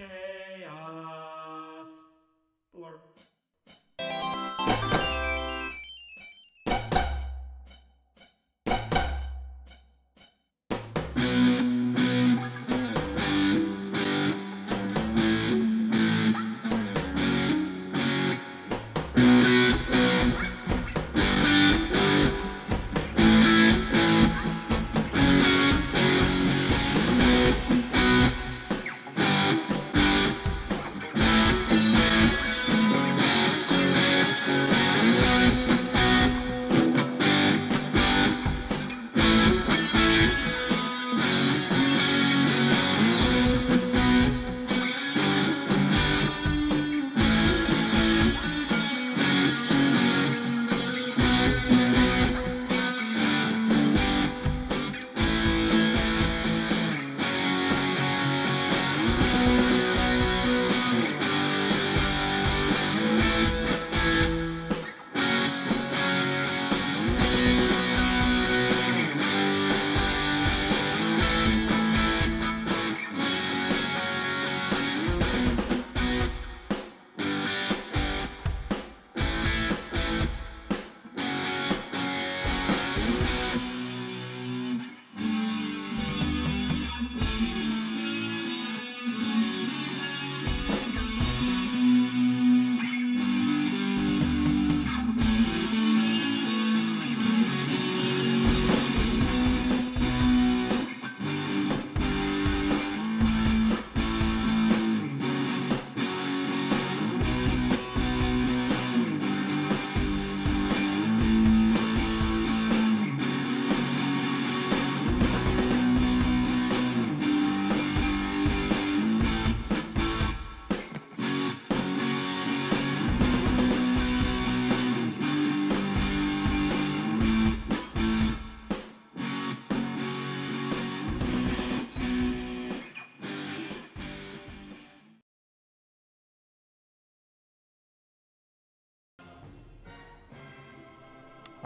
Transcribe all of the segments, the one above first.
Chaos. Blur.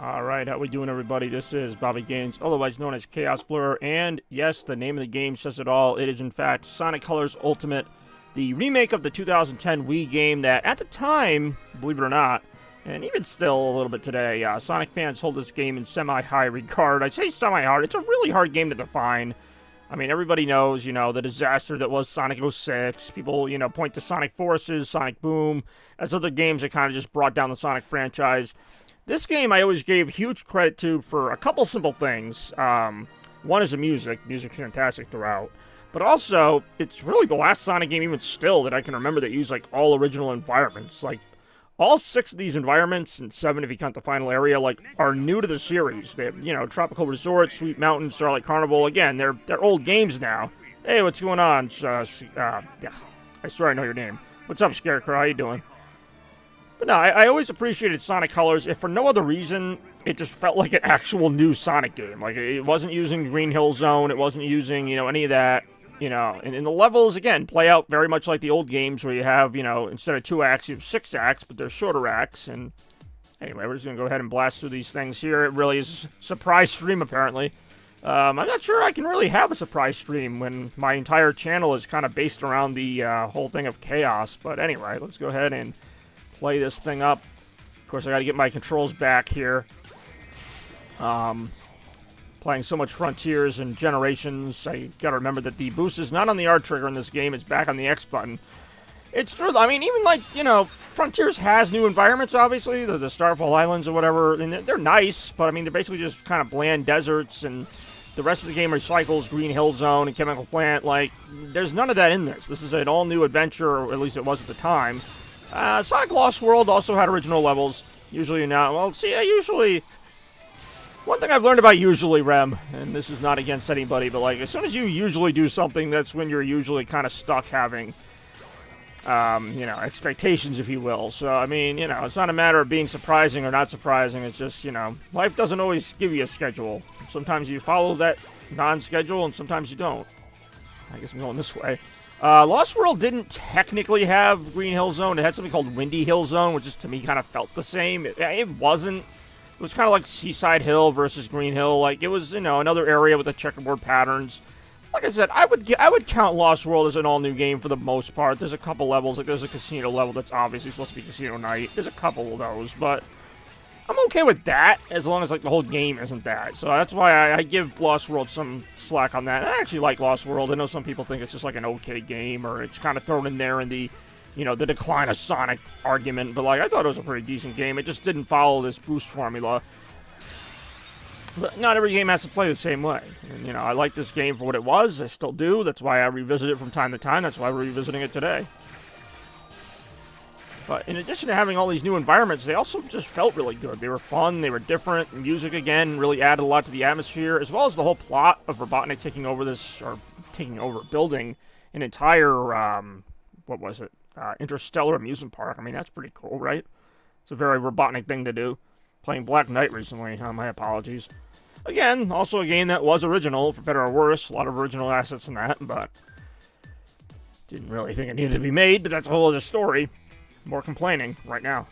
All right, how we doing, everybody? This is Bobby Gaines, otherwise known as Chaos Blur, and yes, the name of the game says it all. It is, in fact, Sonic Colors Ultimate, the remake of the 2010 Wii game that, at the time, believe it or not, and even still a little bit today, Sonic fans hold this game in semi-high regard. I say semi-hard. It's a really hard game to define. I mean, everybody knows, the disaster that was Sonic 06. People, point to Sonic Forces, Sonic Boom, as other games that kind of just brought down the Sonic franchise. This game I always gave huge credit to for a couple simple things. One is the music. Music's fantastic throughout. But also, it's really the last Sonic game even still that I can remember that used, all original environments. All 6 of these environments, and 7 if you count the final area, are new to the series. They have, Tropical Resort, Sweet Mountain, Starlight Carnival. Again, they're old games now. Hey, what's going on? Yeah, I swear I know your name. What's up, Scarecrow? How you doing? But no, I always appreciated Sonic Colors. If for no other reason, it just felt like an actual new Sonic game. It wasn't using Green Hill Zone. It wasn't using, any of that. And the levels, again, play out very much like the old games where you have, instead of 2 acts, you have 6 acts, but they're shorter acts. And anyway, we're just going to go ahead and blast through these things here. It really is a surprise stream, apparently. I'm not sure I can really have a surprise stream when my entire channel is kind of based around the whole thing of chaos. But anyway, let's go ahead and play this thing up. Of course, I got to get my controls back here. Playing so much Frontiers and Generations, I got to remember that the boost is not on the R trigger in this game. It's back on the X button. It's true. I mean, even Frontiers has new environments, obviously, the Starfall Islands or whatever, and they're nice, but I mean, they're basically just kind of bland deserts, and the rest of the game recycles Green Hill Zone and Chemical Plant. There's none of that in this. This is an all-new adventure, or at least it was at the time. Sonic Lost World also had original levels. Usually not. Well, see, one thing I've learned about usually, Rem, and this is not against anybody, but as soon as you usually do something, that's when you're usually kind of stuck having, expectations, if you will. So, I mean, it's not a matter of being surprising or not surprising. It's just, life doesn't always give you a schedule. Sometimes you follow that non-schedule, and sometimes you don't. I guess I'm going this way. Lost World didn't technically have Green Hill Zone. It had something called Windy Hill Zone, which just to me kind of felt the same. It wasn't. It was kind of like Seaside Hill versus Green Hill. It was, another area with the checkerboard patterns. Like I said, I would count Lost World as an all-new game for the most part. There's a couple levels, like there's a casino level that's obviously supposed to be Casino Night. There's a couple of those, but I'm okay with that as long as like the whole game isn't that. So that's why I give Lost World some slack on that. I actually like Lost World. I know some people think it's just like an okay game, or it's kind of thrown in there in the, you know, the decline of Sonic argument. But like I thought it was a pretty decent game. It just didn't follow this boost formula. But not every game has to play the same way. And, you know, I like this game for what it was. I still do. That's why I revisit it from time to time. That's why we're revisiting it today. But in addition to having all these new environments, they also just felt really good. They were fun. They were different. Music, again, really added a lot to the atmosphere, as well as the whole plot of Robotnik taking over this, or taking over, building an entire, what was it? Interstellar amusement park. I mean, that's pretty cool, right? It's a very Robotnik thing to do. Playing Black Knight recently. My apologies. Again, also a game that was original, for better or worse. A lot of original assets in that, but didn't really think it needed to be made, but that's a whole other story. More complaining right now.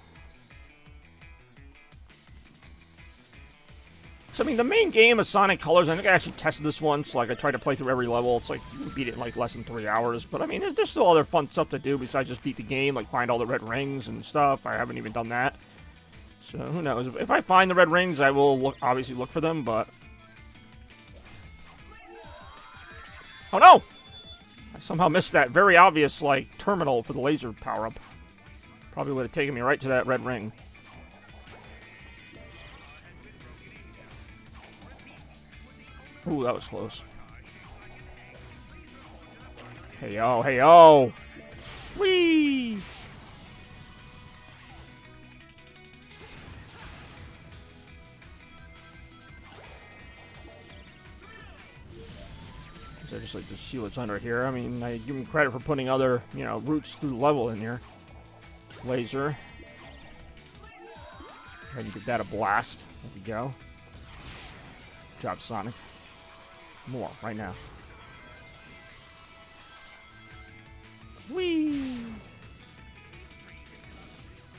So, I mean, the main game of Sonic Colors, I think I actually tested this once. Like, I tried to play through every level. It's like, you can beat it in, like, less than 3 hours. But, I mean, there's still other fun stuff to do besides just beat the game. Like, find all the red rings and stuff. I haven't even done that. So, who knows? If I find the red rings, I will obviously look for them, but... Oh, no! I somehow missed that very obvious, like, terminal for the laser power-up. Probably would have taken me right to that red ring. Ooh, that was close. Hey, yo, hey, yo! Whee! I just like to see what's under here. I mean, I give him credit for putting other, you know, routes through the level in here. Laser. And you get that a blast. There we go. Good job, Sonic. More right now. Whee!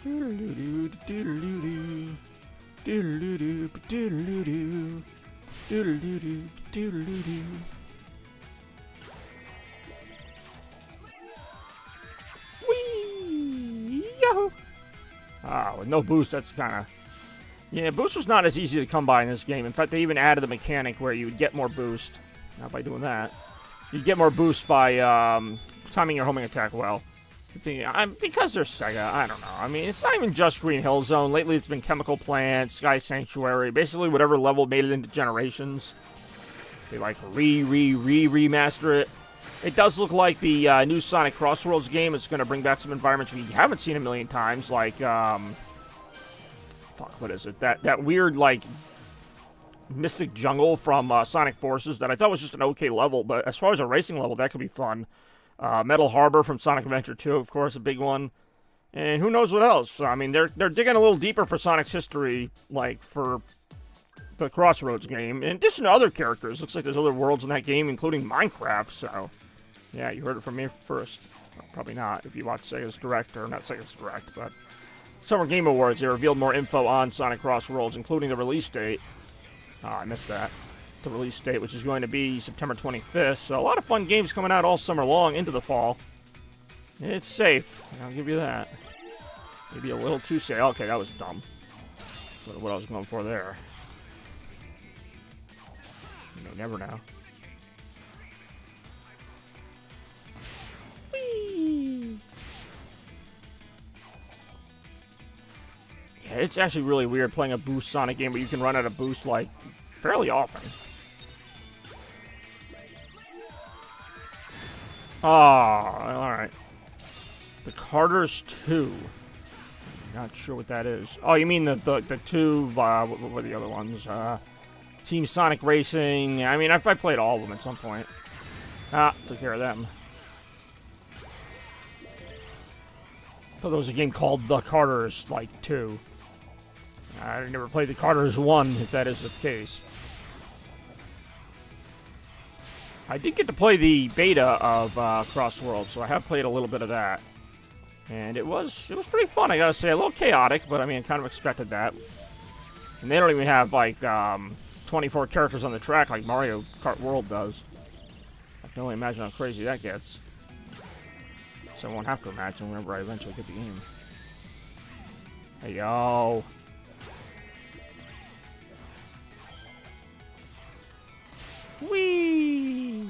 Doodle-doo-doo, doodle-doo-doo. Doodle-doo-doo, doodle-doo-doo. Doodle-doo-doo, doodle-doo-doo. With no boost, that's kind of... Yeah, boost was not as easy to come by in this game. In fact, they even added the mechanic where you would get more boost. Not by doing that. You'd get more boost by timing your homing attack well. Because they're Sega, I don't know. I mean, it's not even just Green Hill Zone. Lately, it's been Chemical Plant, Sky Sanctuary. Basically, whatever level made it into Generations. They, like, remaster it. It does look like the new Sonic Crossworlds game is going to bring back some environments we haven't seen a million times, like, fuck, what is it? That weird, like, Mystic Jungle from Sonic Forces that I thought was just an okay level, but as far as a racing level, that could be fun. Metal Harbor from Sonic Adventure 2, of course, a big one. And who knows what else? I mean, they're digging a little deeper for Sonic's history, like, for the Crossroads game. In addition to other characters, looks like there's other worlds in that game, including Minecraft, so... Yeah, you heard it from me first. Well, probably not, if you watch Sega's Direct, or not Sega's Direct, but... Summer Game Awards, they revealed more info on Sonic Crossworlds, including the release date. Oh, I missed that. The release date, which is going to be September 25th, so a lot of fun games coming out all summer long into the fall. It's safe, I'll give you that. Maybe a little too safe. Okay, that was dumb. That's what I was going for there. You may never know. Yeah, it's actually really weird playing a boost Sonic game, but you can run out of boost, like, fairly often. Oh, alright. The Carters 2. Not sure what that is. Oh, you mean the two, what were the other ones? Team Sonic Racing. I mean, I played all of them at some point. Took care of them. I thought there was a game called The Carters, like, 2. I never played The Carters 1, if that is the case. I did get to play the beta of Crossworld, so I have played a little bit of that. And it was pretty fun, I gotta say. A little chaotic, but I mean, I kind of expected that. And they don't even have, like, 24 characters on the track like Mario Kart World does. can only imagine how crazy that gets. So I won't have to imagine whenever I eventually get the game. Hey, yo. Whee!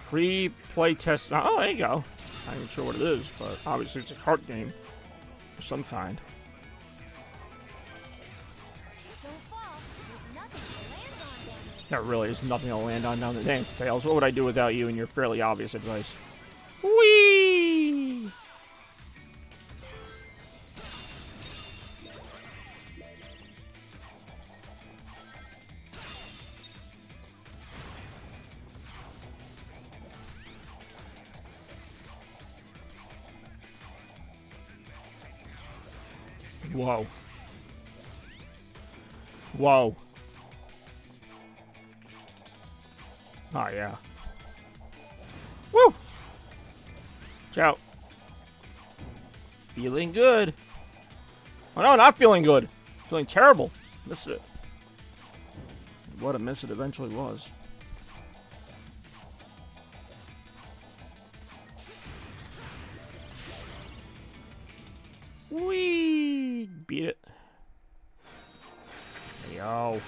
Free play test. Oh, there you go. Not even sure what it is, but obviously it's a cart game of some kind. There really is nothing to land on down the dance, Tails. What would I do without you and your fairly obvious advice? Whee! Whoa. Whoa. Oh, yeah. Woo! Ciao. Feeling good. Oh, no, not feeling good. Feeling terrible. Missed it. What a miss it eventually was. Whee! Beat it. There you go.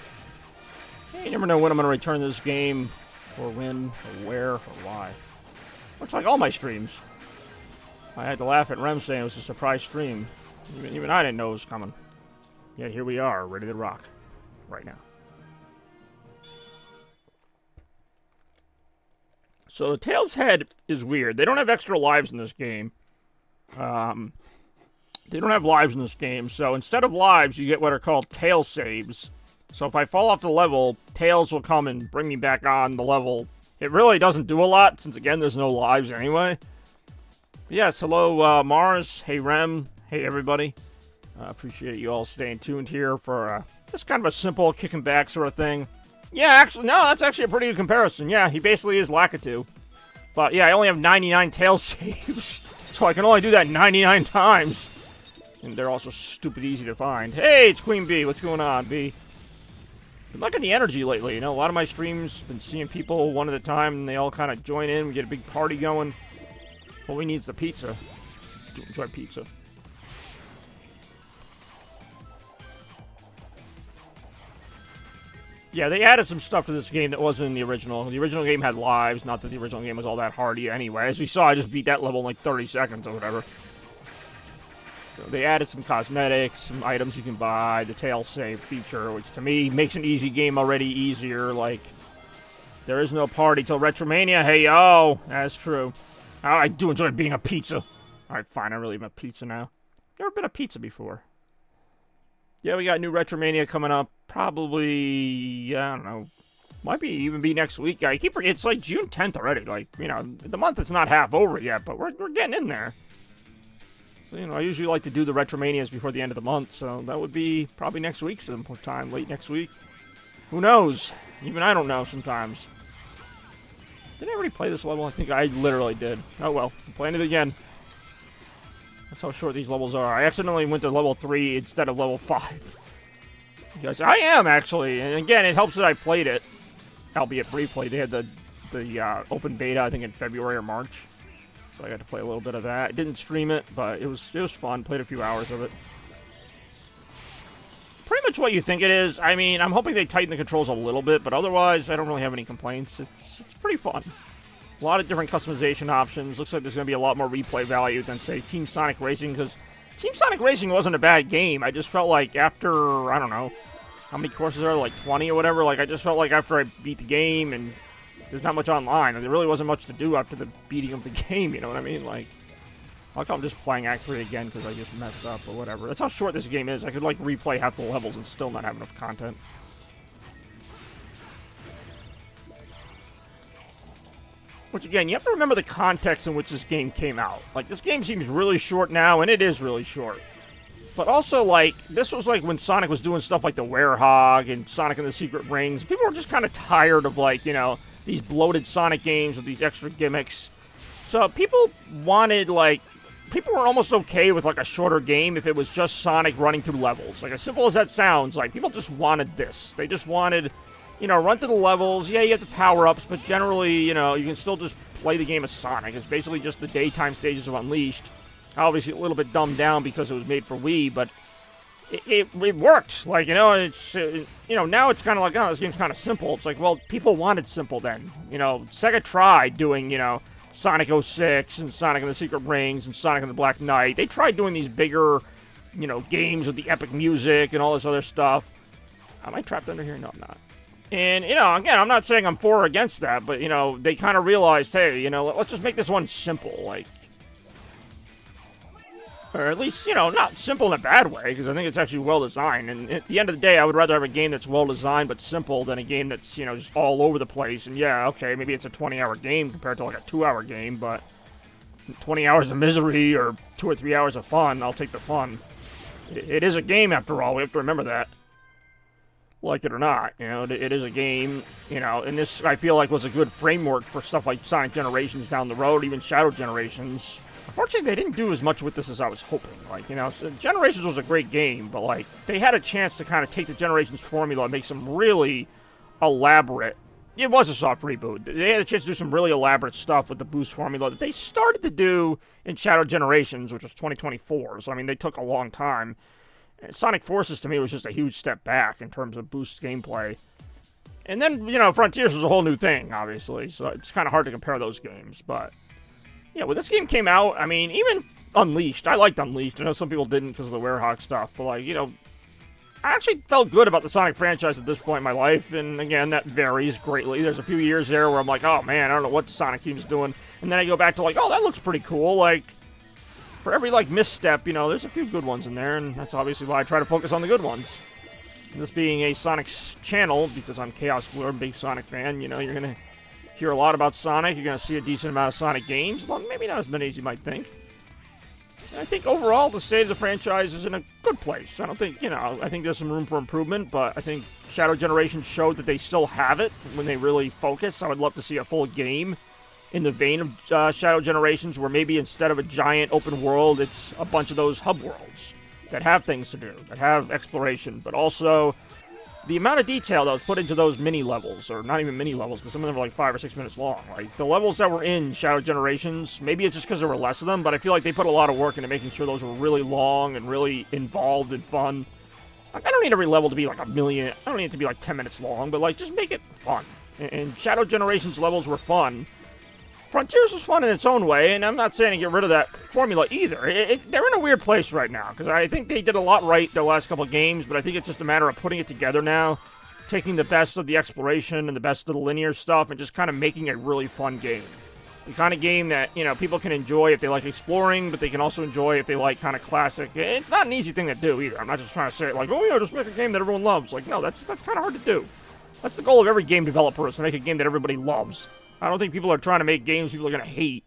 Hey, you never know when I'm going to return this game, or when, or where, or why. Much like all my streams. I had to laugh at Rem saying it was a surprise stream. Even I didn't know it was coming. Yet here we are, ready to rock. Right now. So the Tails head is weird. They don't have extra lives in this game. They don't have lives in this game, so instead of lives, you get what are called tail saves. So if I fall off the level, Tails will come and bring me back on the level. It really doesn't do a lot, since again, there's no lives anyway. But yes, hello Mars, hey Rem, hey everybody. Appreciate you all staying tuned here for just kind of a simple kick and back sort of thing. Yeah, actually, no, that's actually a pretty good comparison. Yeah, he basically is Lakitu. But yeah, I only have 99 tail saves, so I can only do that 99 times. And they're also stupid easy to find. Hey, it's Queen Bee. What's going on, Bee? Been liking the energy lately, you know? A lot of my streams, been seeing people one at a time, and they all kind of join in. We get a big party going. All we need is the pizza. Do enjoy pizza. Yeah, they added some stuff to this game that wasn't in the original. The original game had lives. Not that the original game was all that hardy anyway. As we saw, I just beat that level in like 30 seconds or whatever. So they added some cosmetics, some items you can buy, the tail save feature, which to me makes an easy game already easier. Like, there is no party till Retromania. Hey, yo, that's true. Oh, I do enjoy being a pizza. Alright, fine, I really am a pizza now. Never been a pizza before. Yeah, we got new Retromania coming up. Probably, I don't know. Might be even be next week. It's like June 10th already. Like, you know, the month is not half over yet, but we're getting in there. So, you know, I usually like to do the Retromanias before the end of the month, so that would be probably next week sometime, late next week. Who knows? Even I don't know sometimes. Did I already play this level? I think I literally did. Oh well, I'm playing it again. That's how short these levels are. I accidentally went to level 3 instead of level 5. Yes, I am actually, and again, it helps that I played it, albeit briefly. They had the open beta, I think, in February or March. So I got to play a little bit of that. I didn't stream it, but it was fun. Played a few hours of it. Pretty much what you think it is. I mean, I'm hoping they tighten the controls a little bit, but otherwise, I don't really have any complaints. It's pretty fun. A lot of different customization options. Looks like there's going to be a lot more replay value than, say, Team Sonic Racing, because Team Sonic Racing wasn't a bad game. I just felt like after, I don't know, how many courses are there, like 20 or whatever? Like, I just felt like after I beat the game and there's not much online, and there really wasn't much to do after the beating of the game, you know what I mean? Like, how come I'm just playing Act 3 again because I just messed up or whatever? That's how short this game is. I could, like, replay half the levels and still not have enough content. Which, again, you have to remember the context in which this game came out. Like, this game seems really short now, and it is really short. But also, like, this was, like, when Sonic was doing stuff like the Werehog and Sonic and the Secret Rings. People were just kind of tired of, like, you know, these bloated Sonic games with these extra gimmicks. So people wanted, like, people were almost okay with, like, a shorter game if it was just Sonic running through levels. Like, as simple as that sounds, like, people just wanted this. They just wanted run through the levels. Yeah, you have the power-ups, but generally, you can still just play the game as Sonic. It's basically just the daytime stages of Unleashed. Obviously, a little bit dumbed down because it was made for Wii, but it worked. Like, it's, now it's kind of like, oh, this game's kind of simple. It's like, well, people wanted simple then. Sega tried doing, Sonic 06 and Sonic and the Secret Rings and Sonic and the Black Knight. They tried doing these bigger, games with the epic music and all this other stuff. Am I trapped under here? No, I'm not. And, again, I'm not saying I'm for or against that, but, they kind of realized, hey, let's just make this one simple, like, or at least, not simple in a bad way, because I think it's actually well-designed. And at the end of the day, I would rather have a game that's well-designed but simple than a game that's, just all over the place. And yeah, okay, maybe it's a 20-hour game compared to like a 2-hour game, but 20 hours of misery or 2 or 3 hours of fun, I'll take the fun. It is a game, after all. We have to remember that. Like it or not, it is a game, and this, I feel like, was a good framework for stuff like Sonic Generations down the road, even Shadow Generations. Unfortunately, they didn't do as much with this as I was hoping. Like, so Generations was a great game, but, like, they had a chance to kind of take the Generations formula and make some really elaborate... It was a soft reboot. They had a chance to do some really elaborate stuff with the boost formula that they started to do in Shadow Generations, which was 2024. So, I mean, they took a long time. Sonic Forces, to me, was just a huge step back in terms of boost gameplay. And then, Frontiers was a whole new thing, obviously, so it's kind of hard to compare those games. But, yeah, when this game came out, I mean, even Unleashed, I liked Unleashed. I know some people didn't because of the Werehog stuff, but, like, I actually felt good about the Sonic franchise at this point in my life, and, again, that varies greatly. There's a few years there where I'm like, oh, man, I don't know what the Sonic team's doing. And then I go back to, like, oh, that looks pretty cool, like... For every, like, misstep, there's a few good ones in there, and that's obviously why I try to focus on the good ones. This being a Sonic channel, because I'm Chaos Blur, a big Sonic fan, you're going to hear a lot about Sonic. You're going to see a decent amount of Sonic games, well, maybe not as many as you might think. And I think overall, the state of the franchise is in a good place. I don't think, I think there's some room for improvement, but I think Shadow Generation showed that they still have it when they really focus. I would love to see a full game in the vein of Shadow Generations, where maybe instead of a giant open world, it's a bunch of those hub worlds that have things to do, that have exploration, but also the amount of detail that was put into those mini levels, or not even mini levels, because some of them are like 5 or 6 minutes long. Like, the levels that were in Shadow Generations, maybe it's just because there were less of them, but I feel like they put a lot of work into making sure those were really long and really involved and fun. Like, I don't need every level to be like a million, I don't need it to be like 10 minutes long, but like, just make it fun. And Shadow Generations levels were fun. Frontiers was fun in its own way, and I'm not saying to get rid of that formula either. They're in a weird place right now, because I think they did a lot right the last couple of games, but I think it's just a matter of putting it together now, taking the best of the exploration and the best of the linear stuff, and just kind of making a really fun game. The kind of game that, people can enjoy if they like exploring, but they can also enjoy if they like kind of classic. It's not an easy thing to do either. I'm not just trying to say it like, oh yeah, just make a game that everyone loves. Like, no, that's kind of hard to do. That's the goal of every game developer, is to make a game that everybody loves. I don't think people are trying to make games people are going to hate.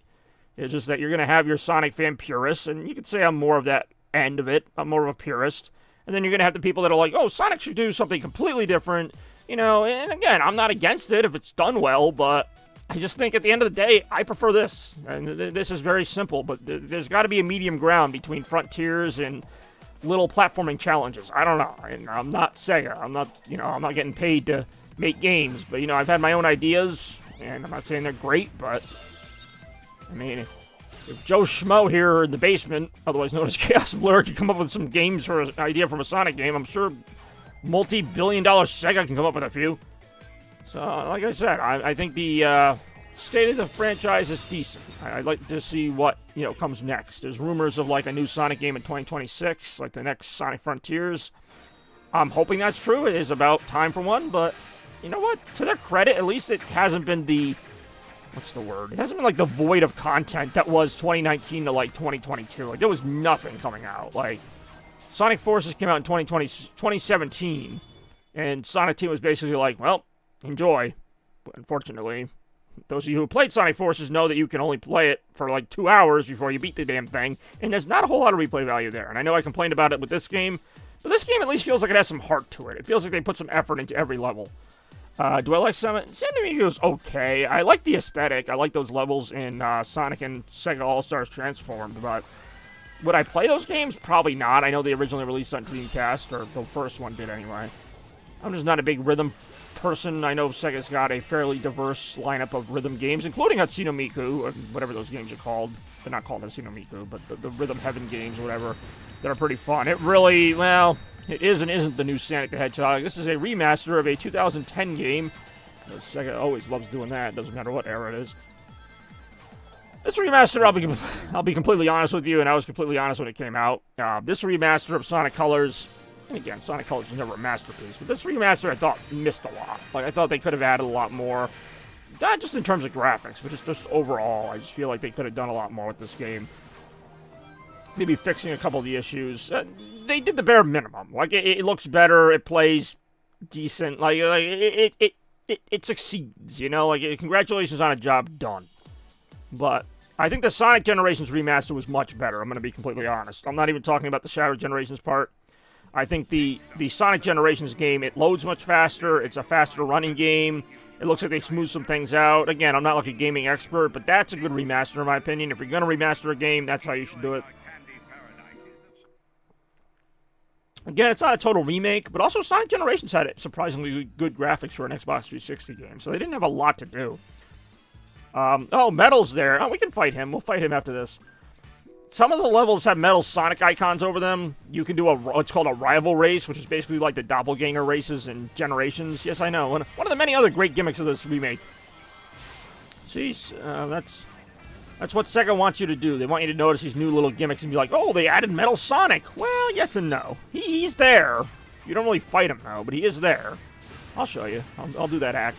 It's just that you're going to have your Sonic fan purists, and you could say I'm more of that end of it. I'm more of a purist. And then you're going to have the people that are like, oh, Sonic should do something completely different. And again, I'm not against it if it's done well, but I just think at the end of the day, I prefer this. And this is very simple, but there's got to be a medium ground between Frontiers and little platforming challenges. I don't know. And I'm not Sega. I'm not getting paid to make games, but, I've had my own ideas. And I'm not saying they're great, but, I mean, if Joe Schmo here in the basement, otherwise known as Chaos Blur, can come up with some games or an idea from a Sonic game, I'm sure multi-billion-dollar Sega can come up with a few. So, like I said, I think the state of the franchise is decent. I'd like to see what, comes next. There's rumors of, like, a new Sonic game in 2026, like the next Sonic Frontiers. I'm hoping that's true. It is about time for one, but... You know what? To their credit, at least it hasn't been the... What's the word? It hasn't been, like, the void of content that was 2019 to, like, 2022. Like, there was nothing coming out. Like, Sonic Forces came out in 2017, and Sonic Team was basically like, well, enjoy. But unfortunately, those of you who played Sonic Forces know that you can only play it for, like, 2 hours before you beat the damn thing, and there's not a whole lot of replay value there. And I know I complained about it with this game, but this game at least feels like it has some heart to it. It feels like they put some effort into every level. Do I like some? San Diego's okay. I like the aesthetic. I like those levels in Sonic and Sega All-Stars Transformed, but would I play those games? Probably not. I know they originally released on Dreamcast, or the first one did anyway. I'm just not a big rhythm person, I know Sega's got a fairly diverse lineup of rhythm games, including Hatsune Miku, or whatever those games are called. They're not called Hatsune Miku, but the Rhythm Heaven games, whatever, that are pretty fun. It really, well, it is and isn't the new Sonic the Hedgehog. This is a remaster of a 2010 game. Sega always loves doing that. It doesn't matter what era it is. This remaster, I'll be completely honest with you, and I was completely honest when it came out. This remaster of Sonic Colors, and again, Sonic Colors is never a masterpiece, but this remaster I thought missed a lot. Like, I thought they could have added a lot more. Not just in terms of graphics, but just overall. I just feel like they could have done a lot more with this game. Maybe fixing a couple of the issues. They did the bare minimum. Like, it looks better, it plays decent. Like it succeeds, you know? Like, congratulations on a job done. But I think the Sonic Generations remaster was much better, I'm going to be completely honest. I'm not even talking about the Shadow Generations part. I think the Sonic Generations game, it loads much faster, it's a faster running game, it looks like they smoothed some things out. Again, I'm not like a gaming expert, but that's a good remaster in my opinion. If you're going to remaster a game, that's how you should do it. Again, it's not a total remake, but also Sonic Generations had surprisingly good graphics for an Xbox 360 game, so they didn't have a lot to do. Oh, Metal's there. Oh, we can fight him. We'll fight him after this. Some of the levels have Metal Sonic icons over them. You can do what's called a rival race, which is basically like the doppelganger races in Generations. Yes, I know. One of the many other great gimmicks of this remake. See, that's what Sega wants you to do. They want you to notice these new little gimmicks and be like, oh, they added Metal Sonic. Well, yes and no. He's there. You don't really fight him, though, but he is there. I'll show you. I'll do that act.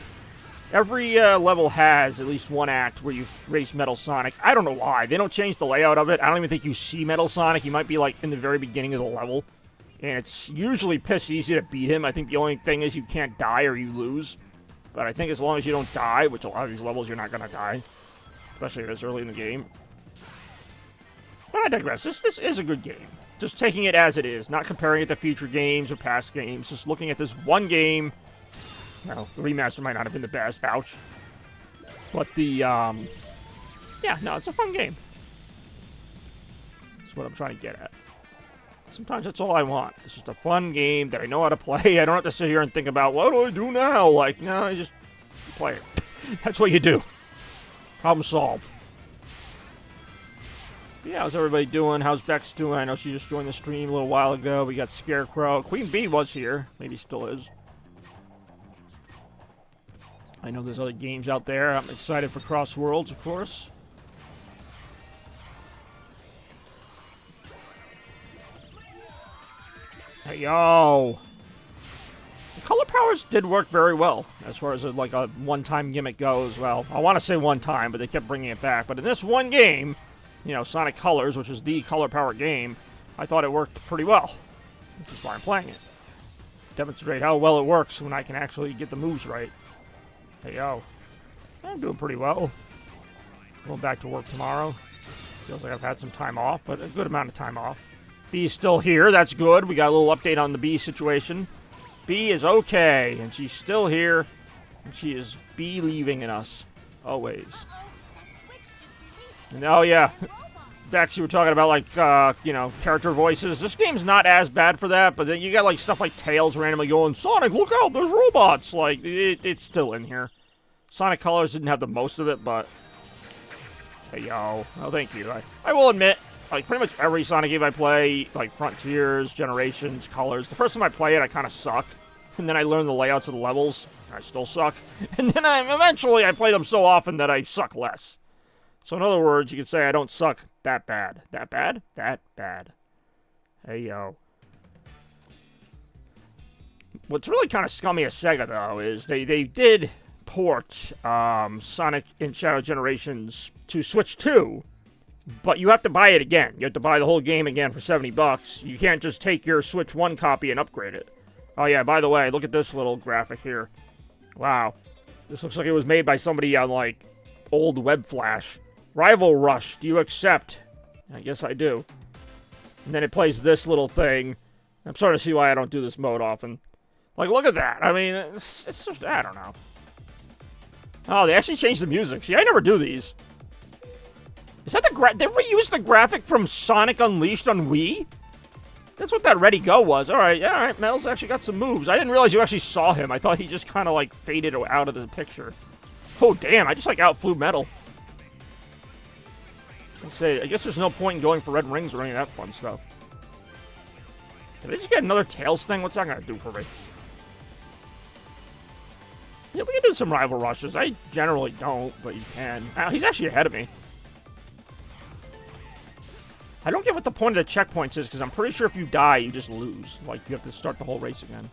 Every level has at least one act where you race Metal Sonic. I don't know why. They don't change the layout of it. I don't even think you see Metal Sonic. You might be, like, in the very beginning of the level. And it's usually piss easy to beat him. I think the only thing is you can't die or you lose. But I think as long as you don't die, which a lot of these levels you're not going to die. Especially this early in the game. But I digress. This is a good game. Just taking it as it is. Not comparing it to future games or past games. Just looking at this one game. Well, the remaster might not have been the best, ouch. But yeah, no, it's a fun game. That's what I'm trying to get at. Sometimes that's all I want. It's just a fun game that I know how to play. I don't have to sit here and think about, what do I do now? Like, no, I just play it. That's what you do. Problem solved. But yeah, how's everybody doing? How's Bex doing? I know she just joined the stream a little while ago. We got Scarecrow. Queen Bee was here. Maybe still is. I know there's other games out there. I'm excited for Cross Worlds, of course. Hey, yo! The color powers did work very well, as far as like a one-time gimmick goes. Well, I want to say one time, but they kept bringing it back. But in this one game, you know, Sonic Colors, which is the color power game, I thought it worked pretty well. Which is why I'm playing it. Demonstrate how well it works when I can actually get the moves right. Hey, yo. I'm doing pretty well. Going back to work tomorrow. Feels like I've had some time off, but a good amount of time off. Bee's still here. That's good. We got a little update on the Bee situation. Bee is okay, and she's still here, and she is believing in us. Always. And, oh, yeah. Bex, you were talking about, like, you know, character voices. This game's not as bad for that, but then you got, like, stuff like Tails randomly going, Sonic, look out, there's robots! Like, it's still in here. Sonic Colors didn't have the most of it, but... Hey, yo. Oh, thank you. I will admit, like, pretty much every Sonic game I play, like, Frontiers, Generations, Colors, the first time I play it, I kind of suck. And then I learn the layouts of the levels, I still suck. And then eventually I play them so often that I suck less. So in other words, you could say I don't suck that bad. That bad? That bad. Hey, yo. What's really kind of scummy of Sega, though, is they did port Sonic and Shadow Generations to Switch 2, but you have to buy it again. You have to buy the whole game again for $70. You can't just take your Switch 1 copy and upgrade it. Oh, yeah, by the way, look at this little graphic here. Wow. This looks like it was made by somebody on, like, old Web Flash. Rival Rush, do you accept? I guess I do. And then it plays this little thing. I'm starting to see why I don't do this mode often. Like, look at that. I mean, it's just, I don't know. Oh, they actually changed the music. See, I never do these. Is that the they reused the graphic from Sonic Unleashed on Wii? That's what that ready go was. Alright, yeah, alright, Metal's actually got some moves. I didn't realize you actually saw him. I thought he just kind of, like, faded out of the picture. Oh, damn, I just, like, outflew Metal. I guess there's no point in going for red rings or any of that fun stuff. Did I just get another Tails thing? What's that gonna do for me? Yeah, we can do some rival rushes. I generally don't, but you can. He's actually ahead of me. I don't get what the point of the checkpoints is, because I'm pretty sure if you die, you just lose. Like, you have to start the whole race again.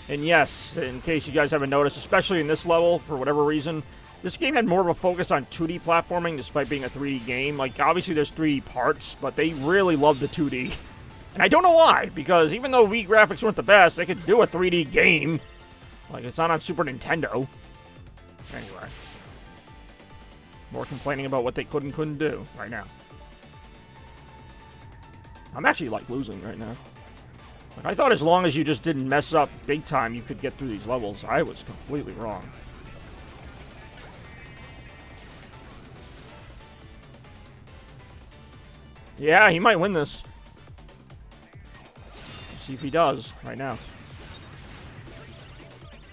And yes, in case you guys haven't noticed, especially in this level, for whatever reason, this game had more of a focus on 2D platforming, despite being a 3D game. Like, obviously there's 3D parts, but they really love the 2D. And I don't know why, because even though Wii graphics weren't the best, they could do a 3D game. Like, it's not on Super Nintendo. Anyway. More complaining about what they could and couldn't do right now. I'm actually, like, losing right now. Like, I thought as long as you just didn't mess up big time, you could get through these levels. I was completely wrong. Yeah, he might win this. Let's see if he does right now.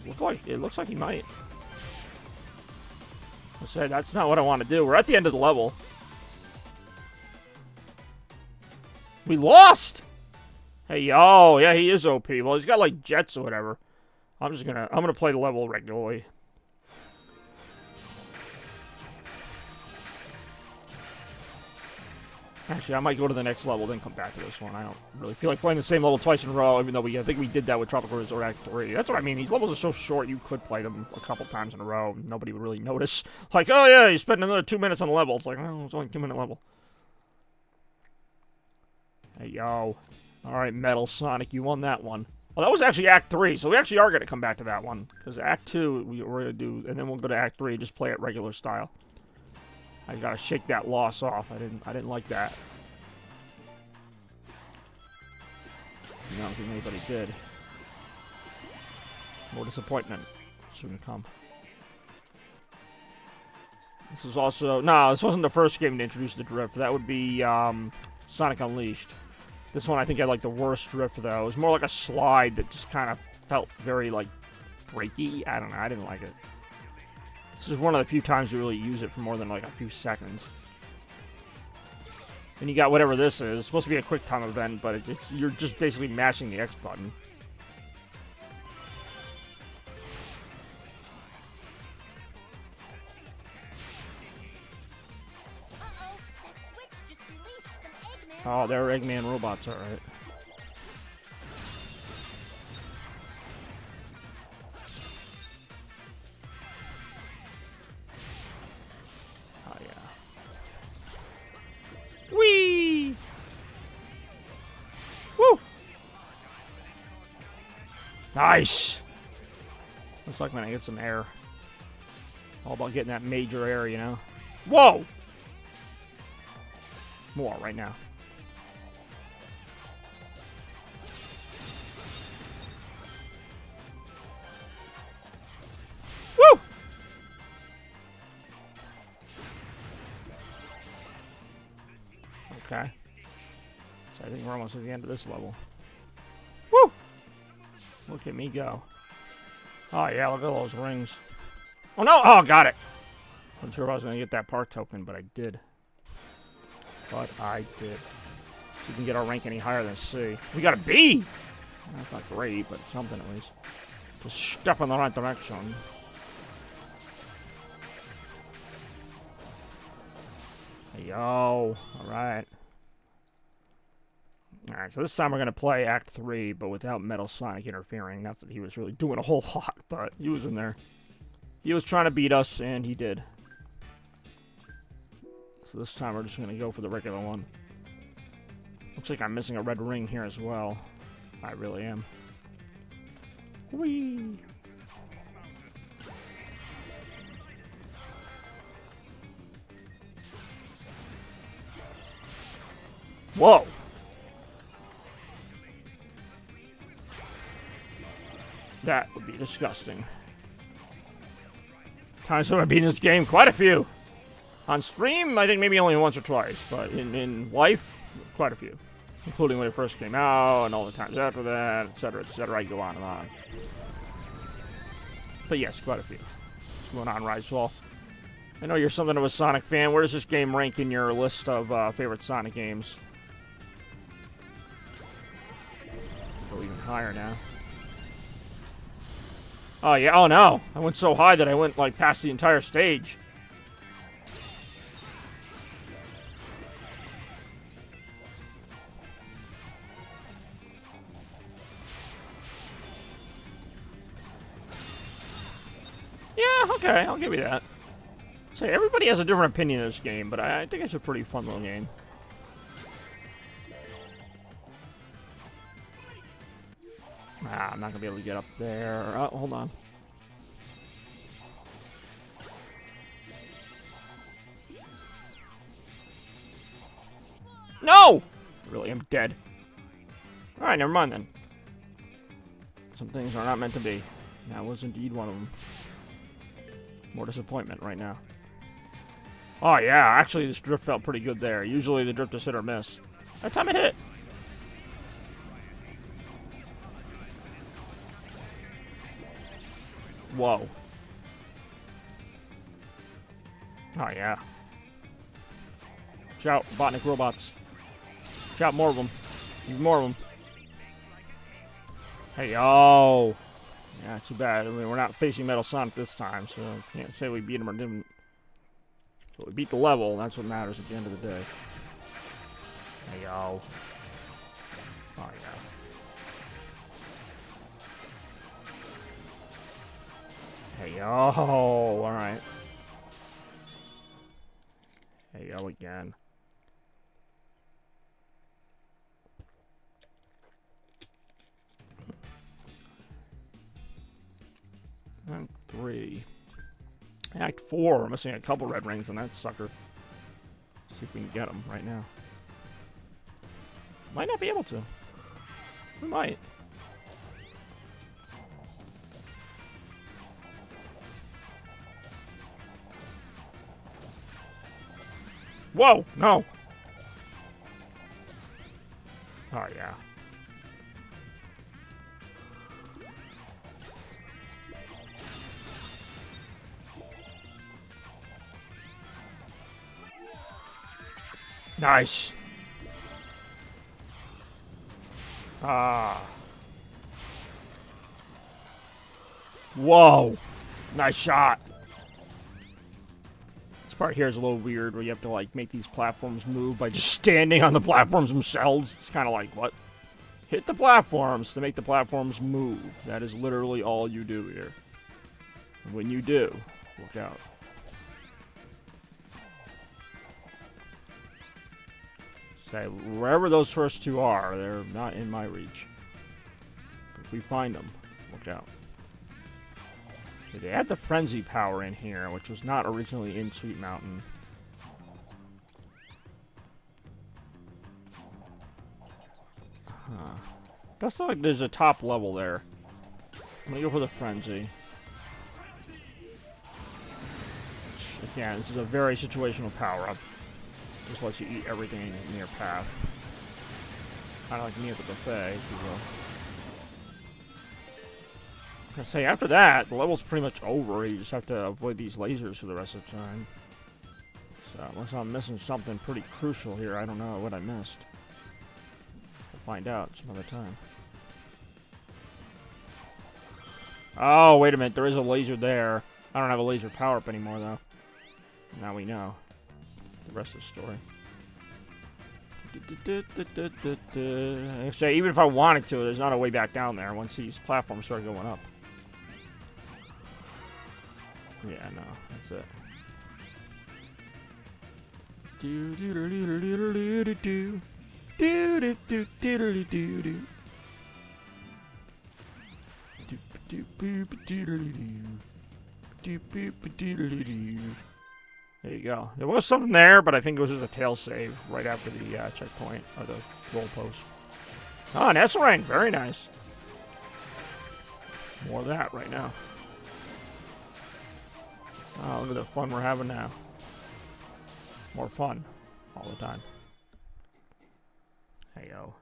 It looks like he might. I said that's not what I want to do. We're at the end of the level. We lost. Hey, yo, yeah, he is OP. Well, he's got like jets or whatever. I'm gonna play the level regularly. Actually, I might go to the next level, then come back to this one. I don't really feel like playing the same level twice in a row, even though I think we did that with Tropical Resort Act 3. That's what I mean. These levels are so short, you could play them a couple times in a row. Nobody would really notice. Like, oh yeah, you spent another 2 minutes on the level. It's like, oh, it's only a 2-minute level. Hey, yo. Alright, Metal Sonic, you won that one. Well, that was actually Act 3, so we actually are going to come back to that one. Because Act 2, we're going to do, and then we'll go to Act 3 and just play it regular style. I gotta shake that loss off. I didn't like that. I don't think anybody did. More disappointment soon come. This is also... No, this wasn't the first game to introduce the drift. That would be Sonic Unleashed. This one I think had like the worst drift though. It was more like a slide that just kind of felt very like breaky. I don't know. I didn't like it. This is one of the few times you really use it for more than like a few seconds. And you got whatever this is. It's supposed to be a quick time event, but you're just basically mashing the X button. Oh, they're Eggman robots, alright. Oh, yeah. Whee! Woo! Nice! Looks like when I get some air. All about getting that major air, you know? Whoa! More right now. Okay. So I think we're almost at the end of this level. Woo! Look at me go. Oh yeah, look at all those rings. Oh no! Oh, got it! Wasn't sure if I was going to get that park token, but I did. But I did. So we can get our rank any higher than C. We got a B! That's not great, but something at least. Just step in the right direction. Hey, yo. Alright. Alright, so this time we're going to play Act 3, but without Metal Sonic interfering. Not that he was really doing a whole lot, but he was in there. He was trying to beat us, and he did. So this time we're just going to go for the regular one. Looks like I'm missing a red ring here as well. I really am. Whee! Whoa! That would be disgusting. Times have I beaten this game? Quite a few. On stream, I think maybe only once or twice, but in life, quite a few. Including when it first came out, and all the times after that, etc., etc. I go on and on. But yes, quite a few. What's going on, Risewall? I know you're something of a Sonic fan. Where does this game rank in your list of favorite Sonic games? Go even higher now. Oh, yeah. Oh, no. I went so high that I went, like, past the entire stage. Yeah, okay. I'll give you that. So, everybody has a different opinion of this game, but I think it's a pretty fun little game. Ah, I'm not going to be able to get up there. Oh, hold on. No! Really, I'm dead. Alright, never mind then. Some things are not meant to be. That was indeed one of them. More disappointment right now. Oh, yeah. Actually, this drift felt pretty good there. Usually the drift is hit or miss. That time it hit. Whoa. Oh, yeah. Watch out, Botnik robots. Watch out, more of them. Need more of them. Hey, yo. Yeah, too bad. I mean, we're not facing Metal Sonic this time, so can't say we beat him or didn't. So we beat the level, and that's what matters at the end of the day. Hey, yo. Oh, yeah. Hey, yo. Alright. Hey, yo again. Act 3. Act 4. We're missing a couple red rings on that sucker. Let's see if we can get them right now. Might not be able to. We might. Whoa! No! Oh, yeah. Nice. Ah. Whoa. Nice shot. This part here is a little weird where you have to, like, make these platforms move by just standing on the platforms themselves. It's kind of like, what? Hit the platforms to make the platforms move. That is literally all you do here. And when you do, look out. Say, wherever those first two are, they're not in my reach. But if we find them, look out. Okay, they add the frenzy power in here, which was not originally in Sweet Mountain. Huh. Does look like there's a top level there. I'm gonna go for the frenzy. Again, this is a very situational power-up. Just lets you eat everything in your path. Kind of like me at the buffet, if you will. I was gonna say, after that, the level's pretty much over. You just have to avoid these lasers for the rest of the time. So, unless I'm missing something pretty crucial here, I don't know what I missed. We'll find out some other time. Oh, wait a minute. There is a laser there. I don't have a laser power-up anymore, though. Now we know the rest of the story. I say, even if I wanted to, there's not a way back down there once these platforms start going up. Yeah, no, that's it. Do do do do do do do do do do do do do. There you go. There was something there, but I think it was just a tail save right after the checkpoint, or the goal post. Oh, an S-Rank. Very nice. More of that right now. Oh, look at the fun we're having now. More fun all the time. Hey, yo.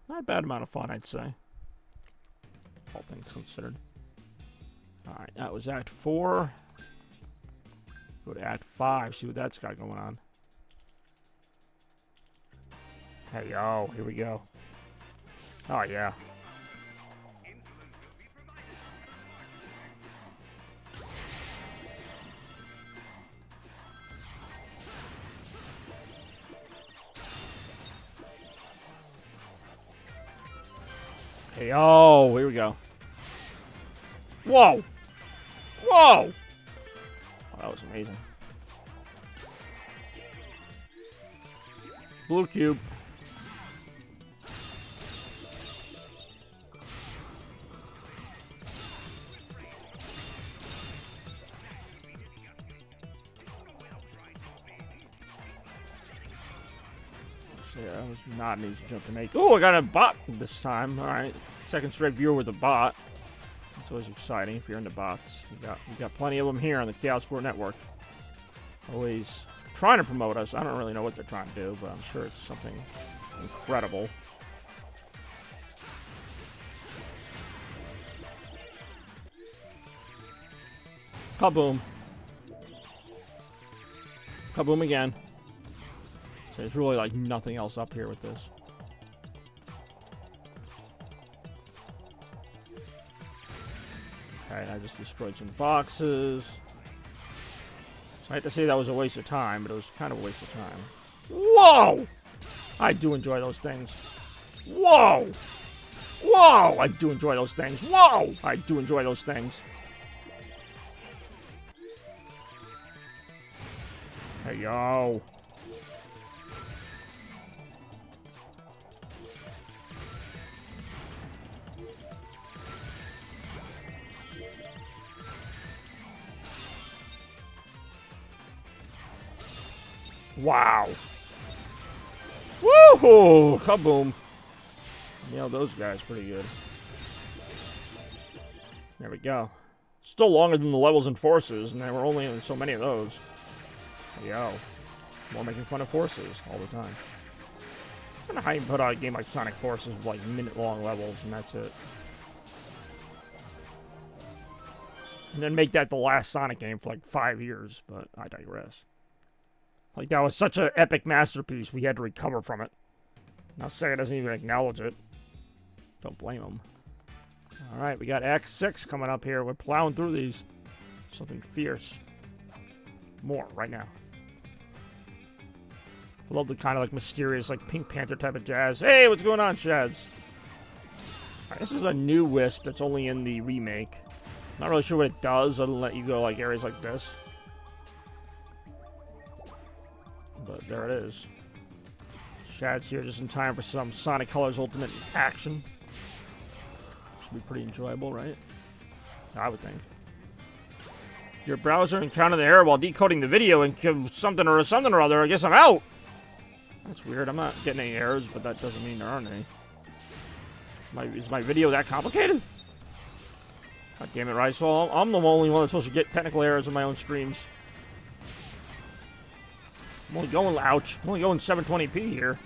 Not a bad amount of fun, I'd say. All things considered. Alright, that was Act 4. Go to Act 5, see what that's got going on. Hey, yo, here we go. Oh, yeah. Hey, oh, here we go. Whoa! Whoa! Oh, that was amazing. Blue cube. So yeah, that was not an easy jump to make. Oh, I got a bot this time. All right, second straight viewer with a bot. It's always exciting if you're into bots. We got plenty of them here on the Chaos Sport Network. Always trying to promote us. I don't really know what they're trying to do, but I'm sure it's something incredible. Kaboom. Kaboom again. So there's really like nothing else up here with this. Okay, I just destroyed some boxes. So I had to say that was a waste of time, but it was kind of a waste of time. Whoa! I do enjoy those things. Whoa! Whoa! I do enjoy those things. Whoa! I do enjoy those things. Hey, yo. Wow. Woohoo! Kaboom. Nailed those guys pretty good. There we go. Still longer than the levels in Forces, and there were only so many of those. Yo. More making fun of Forces all the time. I don't know how you put out a game like Sonic Forces with like minute-long levels, and that's it. And then make that the last Sonic game for like 5 years, but I digress. Like, that was such an epic masterpiece, we had to recover from it. Now Sega doesn't even acknowledge it. Don't blame them. Alright, we got Act 6 coming up here. We're plowing through these. Something fierce. More, right now. I love the kind of, like, mysterious, like, Pink Panther type of jazz. Hey, what's going on, Shads? Right, this is a new Wisp that's only in the remake. Not really sure what it does, other than let you go, like, areas like this. But there it is. Shad's here just in time for some Sonic Colors Ultimate action. Should be pretty enjoyable, right? I would think. Your browser encountered the error while decoding the video and something or other. I guess I'm out. That's weird. I'm not getting any errors, but that doesn't mean there aren't any. Is my video that complicated? God damn it, Ricewell. I'm the only one that's supposed to get technical errors in my own streams. I'm only going, ouch, I'm only going 720p here.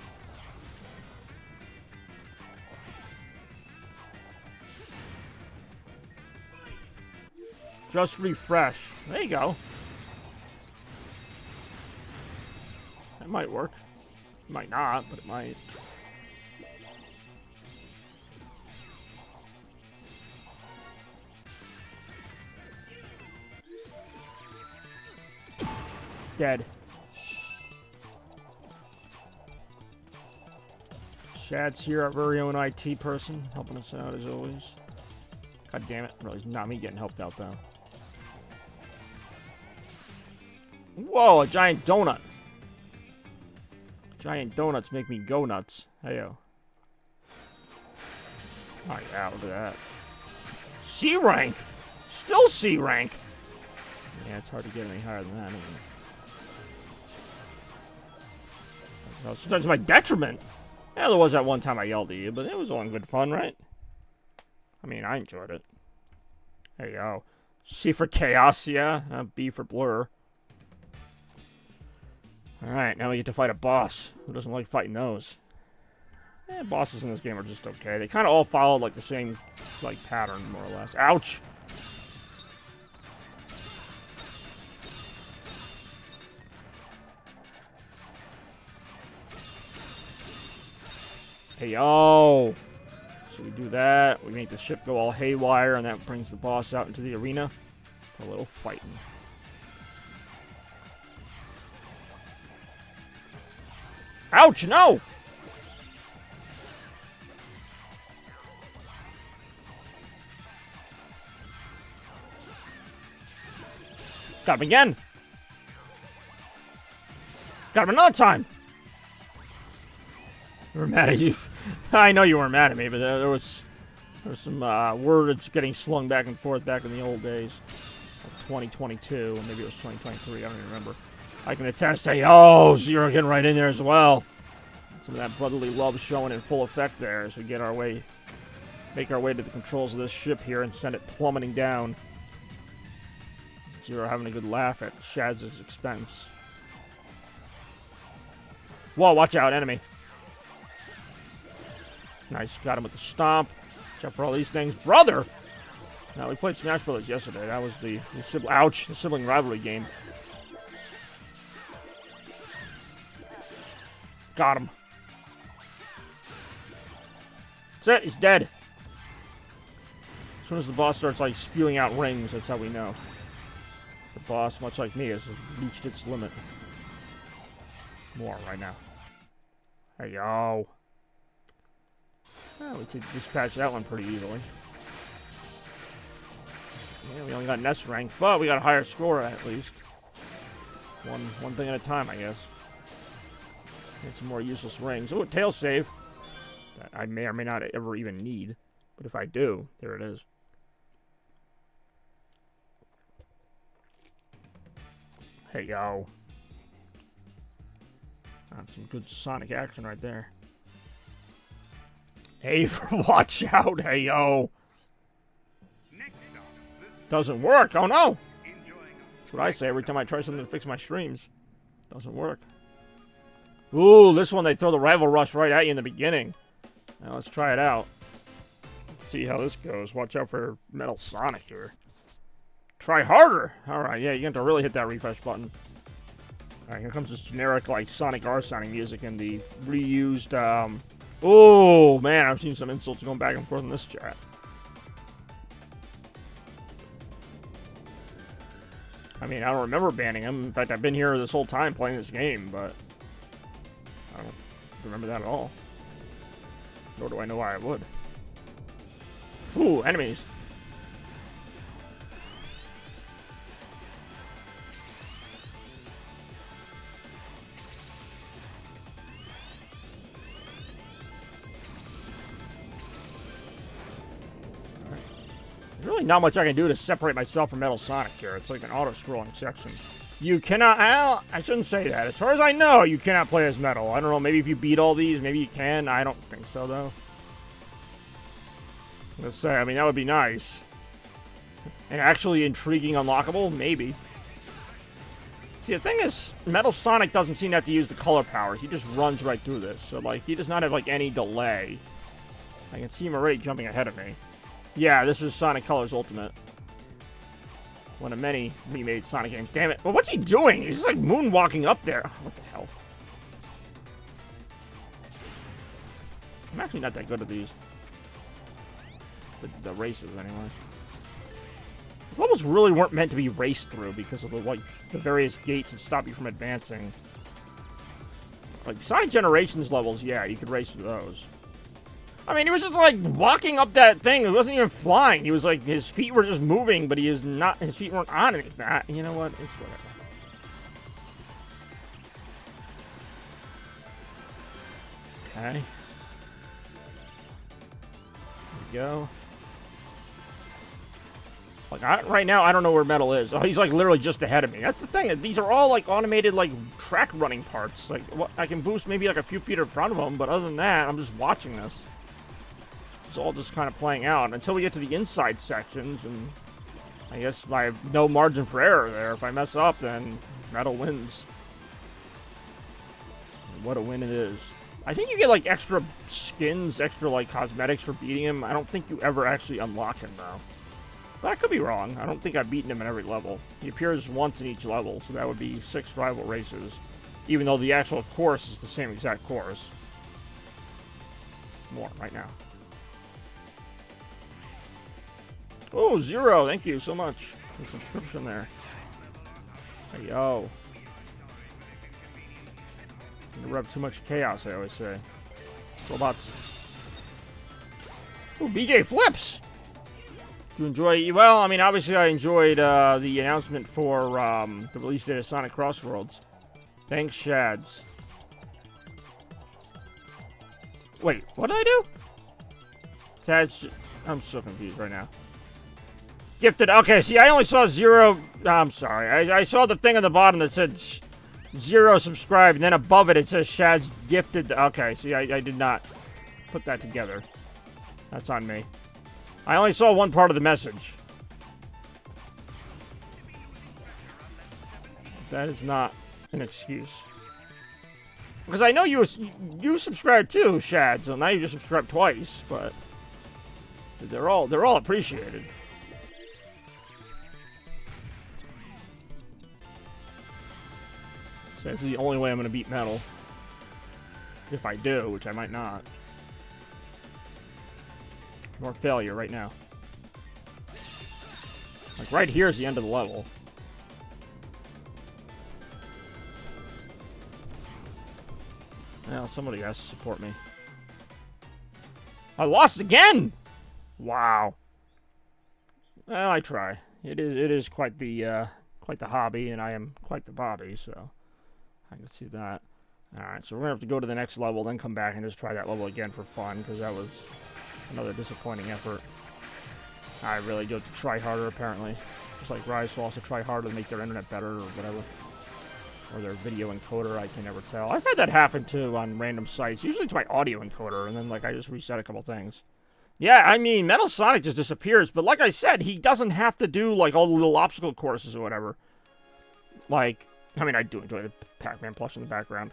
Just refresh. There you go. That might work. It might not, but it might. Dead. Shad's here, our very own IT person, helping us out as always. God damn it. Really, it's not me getting helped out, though. Whoa, a giant donut. Giant donuts make me go nuts. Hey-yo. Oh, yeah, look at that. C rank! Still C rank! Yeah, it's hard to get any higher than that, isn't it? Sometimes my detriment. Yeah, there was that one time I yelled at you, but it was all in good fun, right? I mean, I enjoyed it. There you go. C for chaos, yeah. B for blur. Alright, now we get to fight a boss. Who doesn't like fighting those? Bosses in this game are just okay. They kind of all follow, like, the same, like, pattern, more or less. Ouch! Hey, yo! So we do that. We make the ship go all haywire, and that brings the boss out into the arena for a little fighting. Ouch, no! Got him again! Got him another time! You were mad at you. I know you weren't mad at me, but there was some words getting slung back and forth back in the old days. Like 2022, or maybe it was 2023, I don't even remember. I can attest to, oh, so you're getting right in there as well. Some of that brotherly love showing in full effect there as we get our way, make our way to the controls of this ship here and send it plummeting down. Zero having a good laugh at Shaz's expense. Whoa, watch out, enemy. Nice, got him with the stomp. Watch out for all these things. Brother! Now, we played Smash Brothers yesterday. That was the sibling rivalry game. Got him. That's it, he's dead. As soon as the boss starts, like, spewing out rings, that's how we know. The boss, much like me, has reached its limit. More right now. Hey, yo. Well, we could dispatch that one pretty easily. Yeah, we only got Nest rank, but we got a higher score at least. One thing at a time, I guess. Get some more useless rings. Oh, a tail save. That I may or may not ever even need. But if I do, there it is. Hey, yo. That's some good Sonic action right there. Hey, for watch out. Hey, yo. Doesn't work. Oh, no. That's what I say every time I try something to fix my streams. Doesn't work. Ooh, this one they throw the rival rush right at you in the beginning. Now let's try it out. Let's see how this goes. Watch out for Metal Sonic here. Try harder. Alright, yeah, you have to really hit that refresh button. Alright, here comes this generic, like, Sonic R sounding music and the reused, oh, man, I've seen some insults going back and forth in this chat. I mean, I don't remember banning him. In fact, I've been here this whole time playing this game, but I don't remember that at all. Nor do I know why I would. Ooh, enemies. There's really not much I can do to separate myself from Metal Sonic here. It's like an auto-scrolling section. You cannot... I shouldn't say that. As far as I know, you cannot play as Metal. I don't know, maybe if you beat all these, maybe you can. I don't think so, though. Let's say, I mean, that would be nice. And actually intriguing unlockable? Maybe. See, the thing is, Metal Sonic doesn't seem to have to use the color powers. He just runs right through this. So, like, he does not have, like, any delay. I can see him already jumping ahead of me. Yeah, this is Sonic Colors Ultimate. One of many remade Sonic games. Damn it. Well, what's he doing? He's just, like, moonwalking up there. Oh, what the hell? I'm actually not that good at these. The races, anyway. These levels really weren't meant to be raced through because of the, like, the various gates that stop you from advancing. Like, Sonic Generations levels, yeah, you could race through those. I mean, he was just, like, walking up that thing. He wasn't even flying. He was, like, his feet were just moving, but his feet weren't on anything. You know what? It's whatever. Okay. There we go. Like, right now, I don't know where Metal is. Oh, he's, like, literally just ahead of me. That's the thing. These are all, like, automated, like, track running parts. Like, what, I can boost maybe, like, a few feet in front of him, but other than that, I'm just watching this. It's all just kind of playing out until we get to the inside sections, and I guess I have no margin for error there. If I mess up, then Metal wins. What a win it is. I think you get, like, extra skins, extra, like, cosmetics for beating him. I don't think you ever actually unlock him, though. But I could be wrong. I don't think I've beaten him in every level. He appears once in each level, so that would be 6 rival races. Even though the actual course is the same exact course. More right now. Oh, Zero, thank you so much for the subscription there. Hey, yo. You rub too much chaos, I always say. Robots. Ooh, BJ flips! Do you enjoy... Well, I mean, obviously I enjoyed the announcement for the release date of Sonic Crossworlds. Thanks, Shads. Wait, what did I do? Shads... I'm so confused right now. Gifted. Okay, see, I only saw 0... I'm sorry. I saw the thing on the bottom that said 0 subscribed, and then above it, it says Shads gifted. Okay, see, I did not put that together. That's on me. I only saw one part of the message. That is not an excuse. Because I know you subscribed too, Shad, so now you just subscribed twice, but they're all appreciated. So this is the only way I'm going to beat Metal. If I do, which I might not. More failure right now. Like, right here is the end of the level. Well, somebody has to support me. I lost again! Wow. Well, I try. It is quite the hobby, and I am quite the Bobby, so I can see that. Alright, so we're gonna have to go to the next level, then come back and just try that level again for fun, because that was another disappointing effort. I really do have to try harder, apparently. Just like Rise will also try harder to make their internet better, or whatever. Or their video encoder, I can never tell. I've had that happen, too, on random sites. Usually it's my audio encoder, and then, like, I just reset a couple things. Yeah, I mean, Metal Sonic just disappears, but like I said, he doesn't have to do, like, all the little obstacle courses or whatever. Like, I mean, I do enjoy the Pac-Man plush in the background.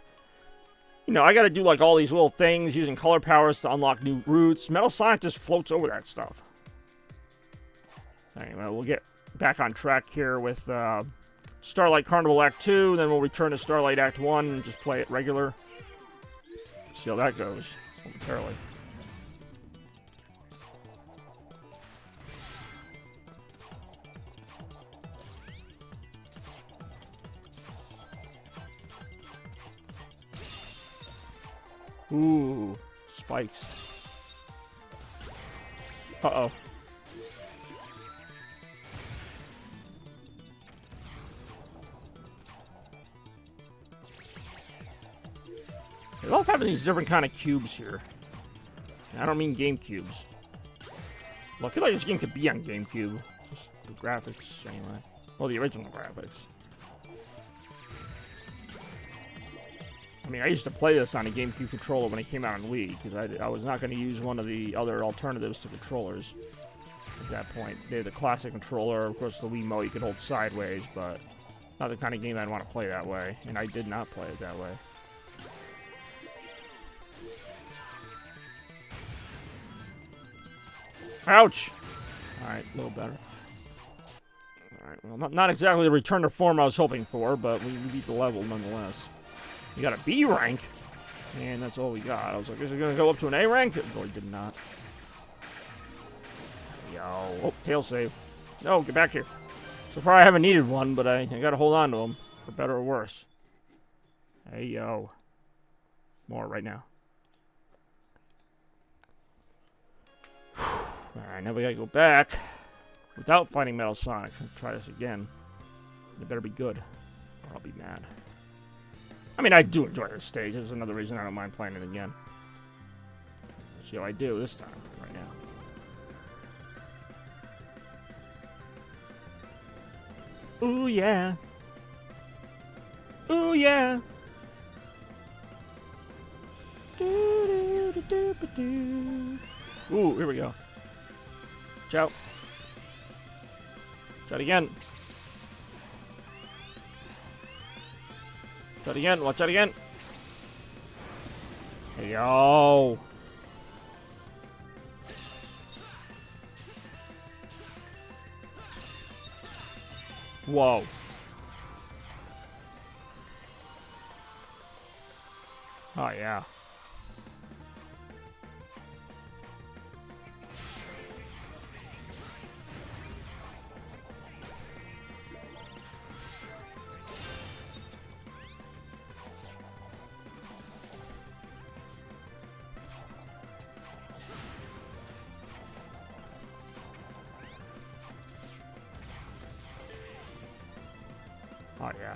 You know, I gotta do, like, all these little things, using color powers to unlock new routes. Metal Sonic just floats over that stuff. Anyway, we'll get back on track here with Starlight Carnival Act 2, then we'll return to Starlight Act 1 and just play it regular. See how that goes momentarily. Ooh, spikes. Uh-oh. They love having these different kind of cubes here. And I don't mean game cubes. Well, I feel like this game could be on GameCube. Just the graphics, anyway. Well, the original graphics. I mean, I used to play this on a GameCube controller when it came out on Wii, because I was not going to use one of the other alternatives to controllers at that point. They had the classic controller, of course the Wiimote you could hold sideways, but not the kind of game I'd want to play that way, and I did not play it that way. Ouch! Alright, a little better. Alright, well, not exactly the return to form I was hoping for, but we beat the level nonetheless. We got a B rank, and that's all we got. I was like, is it going to go up to an A rank? It really did not. Yo. Oh, tail save. No, get back here. So far I haven't needed one, but I got to hold on to them, for better or worse. Hey, yo. More right now. Alright, now we gotta go back without fighting Metal Sonic. I'll try this again. It better be good, or I'll be mad. I mean, I do enjoy this stage. There's another reason I don't mind playing it again. Let's see how I do this time, right now. Ooh, yeah. Ooh, yeah. Ooh, here we go. Ciao. Shot again. Shot again. Watch out again. Hey, yo. Whoa. Oh, yeah. Oh, yeah.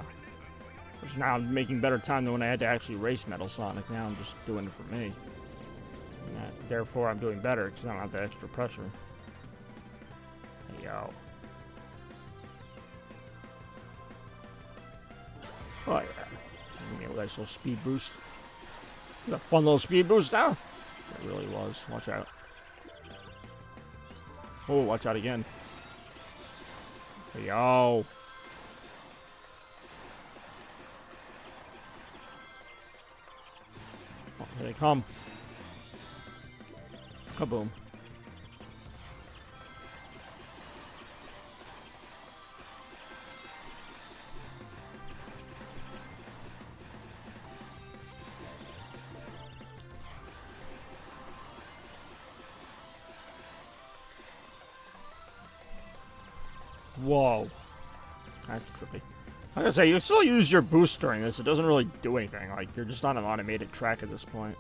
Which now I'm making better time than when I had to actually race Metal Sonic. Now I'm just doing it for me. And therefore, I'm doing better because I don't have the extra pressure. Hey, yo. Oh, yeah. Give me a nice little speed boost. A fun little speed boost now. It really was. Watch out. Oh, watch out again. Hey, yo. Oh, here they come. Kaboom. Whoa. That's trippy. Like I say, you can still use your boost during this. It doesn't really do anything. Like, you're just on an automated track at this point.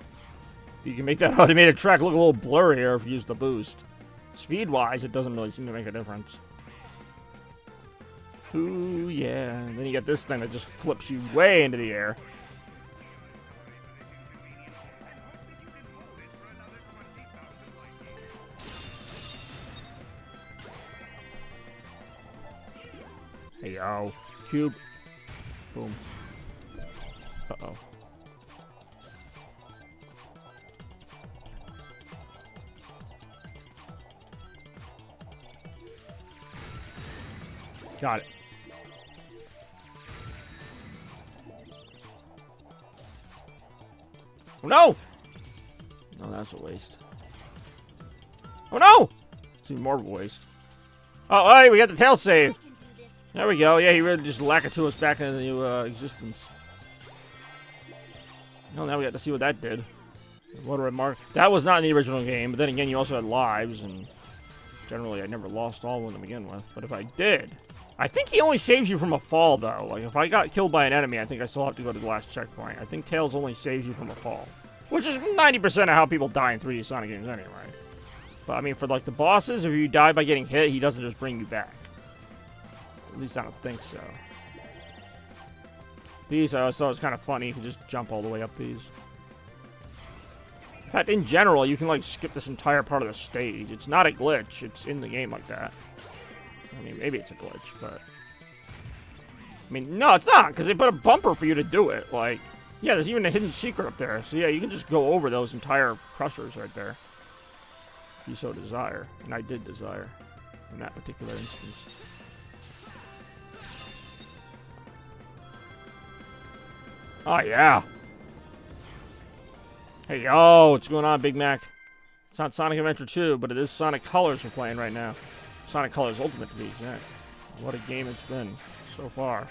You can make that automated track look a little blurrier if you use the boost. Speed-wise, it doesn't really seem to make a difference. Ooh, yeah. And then you get this thing that just flips you way into the air. Hey, yo. Cube. Boom. Uh-oh. Got it. Oh, no! No, that's a waste. Oh, no! It's even more of a waste. Oh, hey, we got the tail save. There we go. Yeah, he really just Lakitu us back into existence. Well, now we got to see what that did. What a remark. That was not in the original game, but then again, you also had lives, and generally I never lost all of them to begin with. But if I did, I think he only saves you from a fall, though. Like, if I got killed by an enemy, I think I still have to go to the last checkpoint. I think Tails only saves you from a fall, which is 90% of how people die in 3D Sonic games anyway. But, I mean, for, like, the bosses, if you die by getting hit, he doesn't just bring you back. At least I don't think so. These, I always thought was kind of funny. You can just jump all the way up these. In fact, in general, you can, like, skip this entire part of the stage. It's not a glitch. It's in the game like that. I mean, maybe it's a glitch, but... I mean, no, it's not, because they put a bumper for you to do it. Like, yeah, there's even a hidden secret up there. So, yeah, you can just go over those entire crushers right there. If you so desire. And I did desire in that particular instance. Oh, yeah. Hey, yo, what's going on, Big Mac? It's not Sonic Adventure 2, but it is Sonic Colors we're playing right now. Sonic Colors Ultimate, to be exact. What a game it's been so far.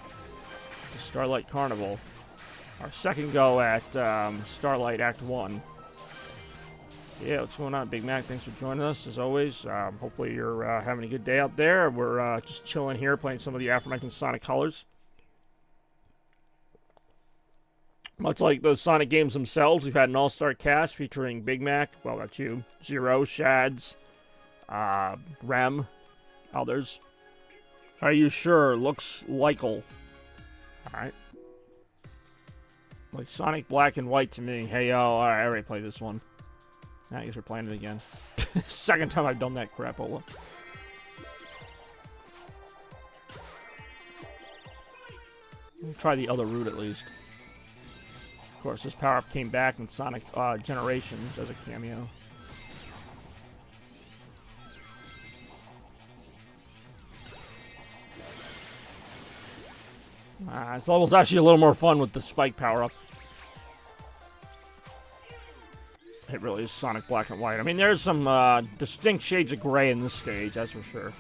The Starlight Carnival. Our second go at Starlight Act 1. Yeah, what's going on, Big Mac? Thanks for joining us, as always. Hopefully you're having a good day out there. We're just chilling here, playing some of the aforementioned Sonic Colors. Much like the Sonic games themselves, we've had an all-star cast featuring Big Mac, well, that's you, Zero, Shads, Rem, others. Are you sure? Looks likeable. Alright. Like Sonic Black and White to me. Hey, yo, alright, I already played this one. I guess we're playing it again. Second time I've done that crapola. Let me try the other route at least. Of course, this power-up came back in Sonic Generations as a cameo. This level's actually a little more fun with the spike power-up. It really is Sonic Black and White. I mean, there's some distinct shades of gray in this stage, that's for sure.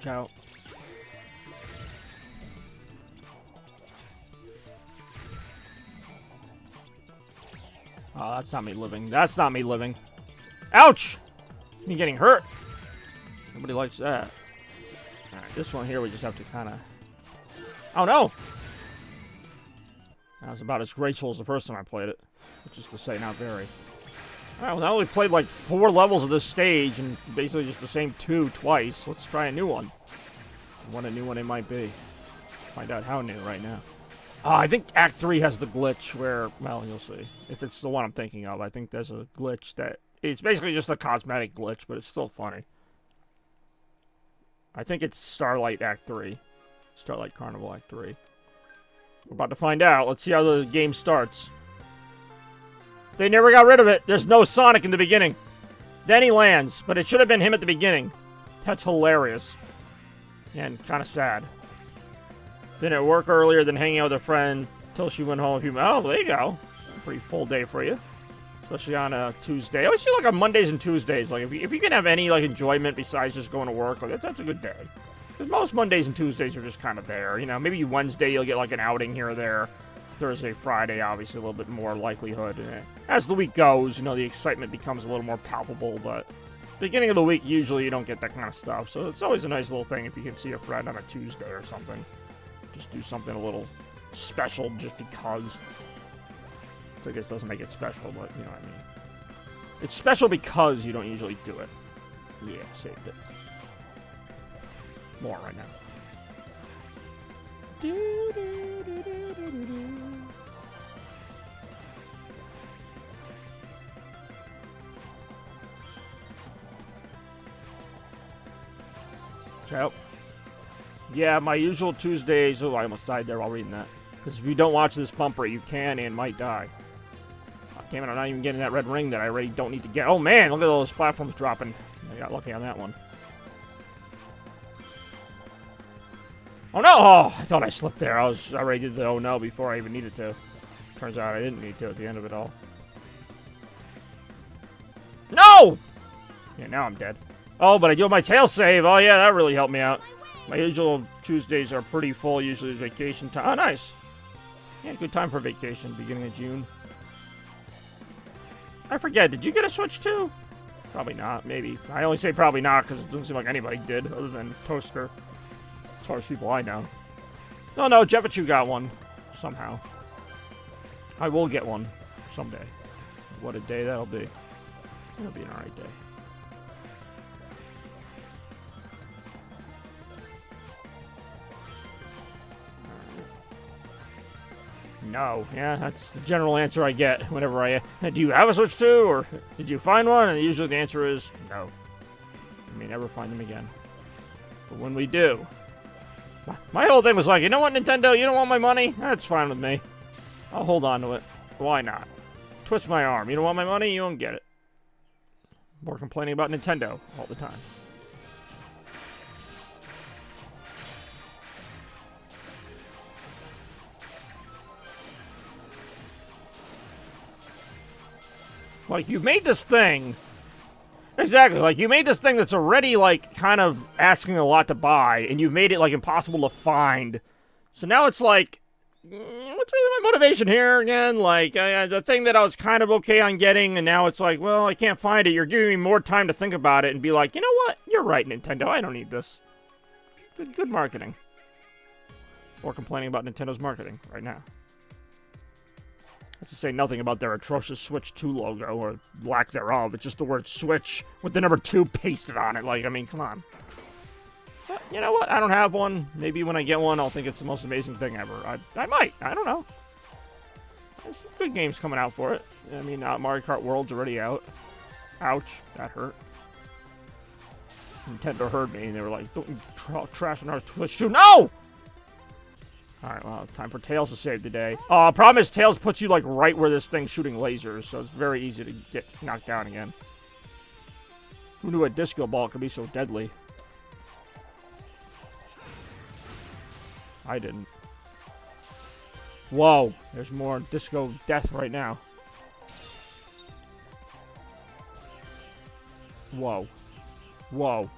Ciao. Oh, that's not me living. That's not me living. Ouch! Me getting hurt. Nobody likes that. Alright, this one here we just have to kind of... Oh, no! That was about as graceful as the first time I played it. Which is to say, not very. Alright, well, now we played like 4 levels of this stage, and basically just the same 2 twice. Let's try a new one. What a new one it might be. Find out how new right now. I think Act 3 has the glitch where, well, you'll see. If it's the one I'm thinking of, I think there's a glitch that... It's basically just a cosmetic glitch, but it's still funny. I think it's Starlight Act 3. Starlight Carnival Act 3. We're about to find out. Let's see how the game starts. They never got rid of it. There's no Sonic in the beginning. Then he lands, but it should have been him at the beginning. That's hilarious. And kind of sad. Then at work earlier, then hanging out with a friend till she went home. Oh, there you go. Pretty full day for you. Especially on a Tuesday. I always feel like on Mondays and Tuesdays, like if you can have any like enjoyment besides just going to work, like that's a good day. Because most Mondays and Tuesdays are just kind of there. You know, maybe Wednesday you'll get like an outing here or there. Thursday, Friday, obviously a little bit more likelihood. And as the week goes, you know, the excitement becomes a little more palpable. But beginning of the week, usually you don't get that kind of stuff. So it's always a nice little thing if you can see a friend on a Tuesday or something. Just do something a little special just because. I guess doesn't make it special, but you know what I mean. It's special because you don't usually do it. Yeah, saved it. More right now. Ciao. Yeah, my usual Tuesdays... Oh, I almost died there while reading that. Because if you don't watch this bumper, you can and might die. Damn it, I'm not even getting that red ring that I already don't need to get. Oh, man, look at all those platforms dropping. I got lucky on that one. Oh, no! Oh, I thought I slipped there. I already did the oh, no before I even needed to. Turns out I didn't need to at the end of it all. No! Yeah, now I'm dead. Oh, but I do have my tail save. Oh, yeah, that really helped me out. My usual Tuesdays are pretty full. Usually it's vacation time. Oh, nice. Yeah, good time for vacation. Beginning of June. I forget. Did you get a Switch too? Probably not. Maybe. I only say probably not because it doesn't seem like anybody did other than Toaster. As far as people I know. Oh, no. Jevichu got one. Somehow. I will get one. Someday. What a day that'll be. It'll be an alright day. No. Yeah, that's the general answer I get whenever I... Do you have a Switch too? Or did you find one? And usually the answer is no. We may never find them again. But when we do... My whole thing was like, you know what, Nintendo? You don't want my money? That's fine with me. I'll hold on to it. Why not? Twist my arm. You don't want my money? You won't get it. More complaining about Nintendo all the time. Like, you made this thing... Exactly, like, you made this thing that's already, like, kind of asking a lot to buy, and you've made it, like, impossible to find. So now it's like, what's really my motivation here again? Like, the thing that I was kind of okay on getting, and now it's like, well, I can't find it. You're giving me more time to think about it and be like, you know what? You're right, Nintendo. I don't need this. Good marketing. Or complaining about Nintendo's marketing right now. That's to say nothing about their atrocious Switch 2 logo, or lack thereof. It's just the word Switch with the number 2 pasted on it. Like, I mean, come on. But you know what? I don't have one. Maybe when I get one, I'll think it's the most amazing thing ever. I might. I don't know. There's some good games coming out for it. I mean, Mario Kart World's already out. Ouch. That hurt. Nintendo heard me, and they were like, don't trash on our Switch 2. No! Alright, well, time for Tails to save the day. Problem is, Tails puts you, like, right where this thing's shooting lasers, so it's very easy to get knocked down again. Who knew a disco ball could be so deadly? I didn't. Whoa, there's more disco death right now. Whoa. Whoa.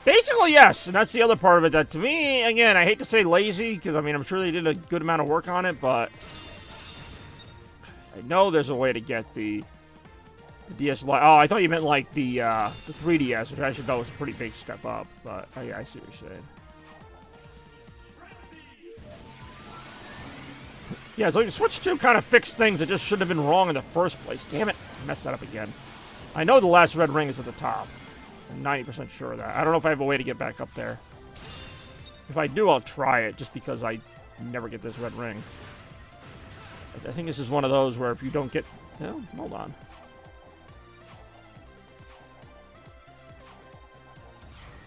Basically, yes, and that's the other part of it that, to me, again, I hate to say lazy, because, I mean, I'm sure they did a good amount of work on it, but I know there's a way to get the DS Lite. Oh, I thought you meant, like, the 3DS, which I actually thought was a pretty big step up, but I see what you're saying. Yeah, so the Switch 2 kind of fixed things that just shouldn't have been wrong in the first place. Damn it, I messed that up again. I know the last red ring is at the top. I'm 90% sure of that. I don't know if I have a way to get back up there. If I do, I'll try it, just because I never get this red ring. I think this is one of those where if you don't get... Oh, hold on.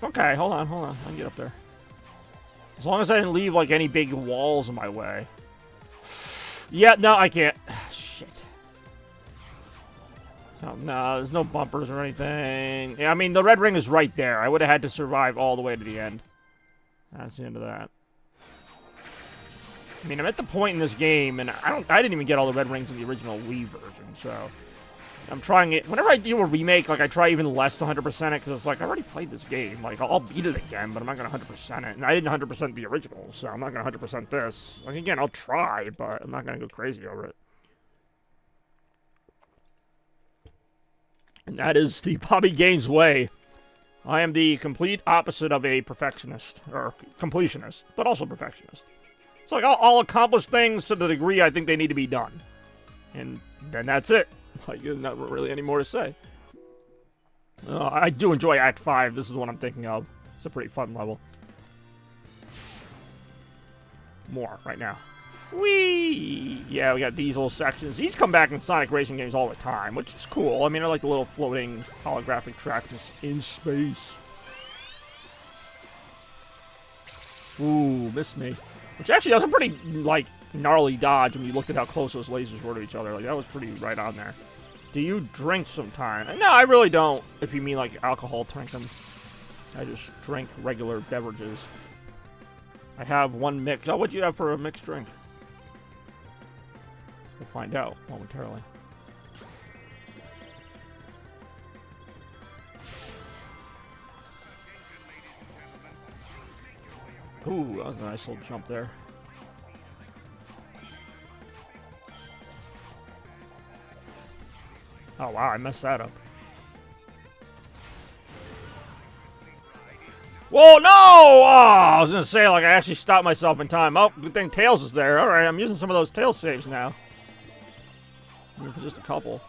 Okay, hold on. I can get up there. As long as I didn't leave, like, any big walls in my way. Yeah, no, I can't. Shit. No, there's no bumpers or anything. Yeah, I mean, the red ring is right there. I would have had to survive all the way to the end. That's the end of that. I mean, I'm at the point in this game, and I didn't even get all the red rings in the original Wii version, so I'm trying it. Whenever I do a remake, like, I try even less to 100% it, because it's like, I already played this game. Like, I'll beat it again, but I'm not going to 100% it. And I didn't 100% the original, so I'm not going to 100% this. Like, again, I'll try, but I'm not going to go crazy over it. And that is the Bobby Gaines way. I am the complete opposite of a perfectionist, or completionist, but also perfectionist. It's like, I'll accomplish things to the degree I think they need to be done. And then that's it. Like, there's not really any more to say. I do enjoy Act 5. This is what I'm thinking of. It's a pretty fun level. More right now. Whee! Yeah, we got these little sections. These come back in Sonic racing games all the time, which is cool. I mean, I like the little floating holographic tracks in space. Ooh, missed me. Which actually, that was a pretty, like, gnarly dodge when you looked at how close those lasers were to each other. Like, that was pretty right on there. Do you drink sometime? No, I really don't, if you mean, like, alcohol drinking. I just drink regular beverages. I have one mix. Oh, what'd you have for a mixed drink? We'll find out momentarily. Ooh, that was a nice little jump there. Oh, wow, I messed that up. Whoa, no! Oh, I was going to say, like, I actually stopped myself in time. Oh, good thing Tails is there. All right, I'm using some of those Tails saves now. Just a couple.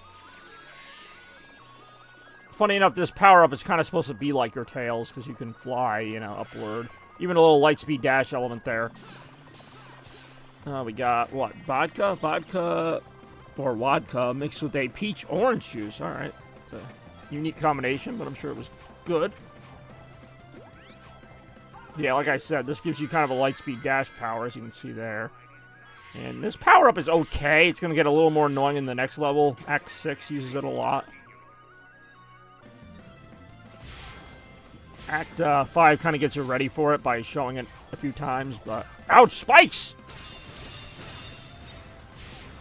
Funny enough, this power-up is kind of supposed to be like your Tails, because you can fly, you know, upward. Even a little Lightspeed Dash element there. We got, what, vodka? Vodka or vodka mixed with a peach orange juice. All right. It's a unique combination, but I'm sure it was good. Yeah, like I said, this gives you kind of a Lightspeed Dash power, as you can see there. And this power-up is okay. It's going to get a little more annoying in the next level. Act 6 uses it a lot. Act 5 kind of gets you ready for it by showing it a few times, but... Ouch! Spikes!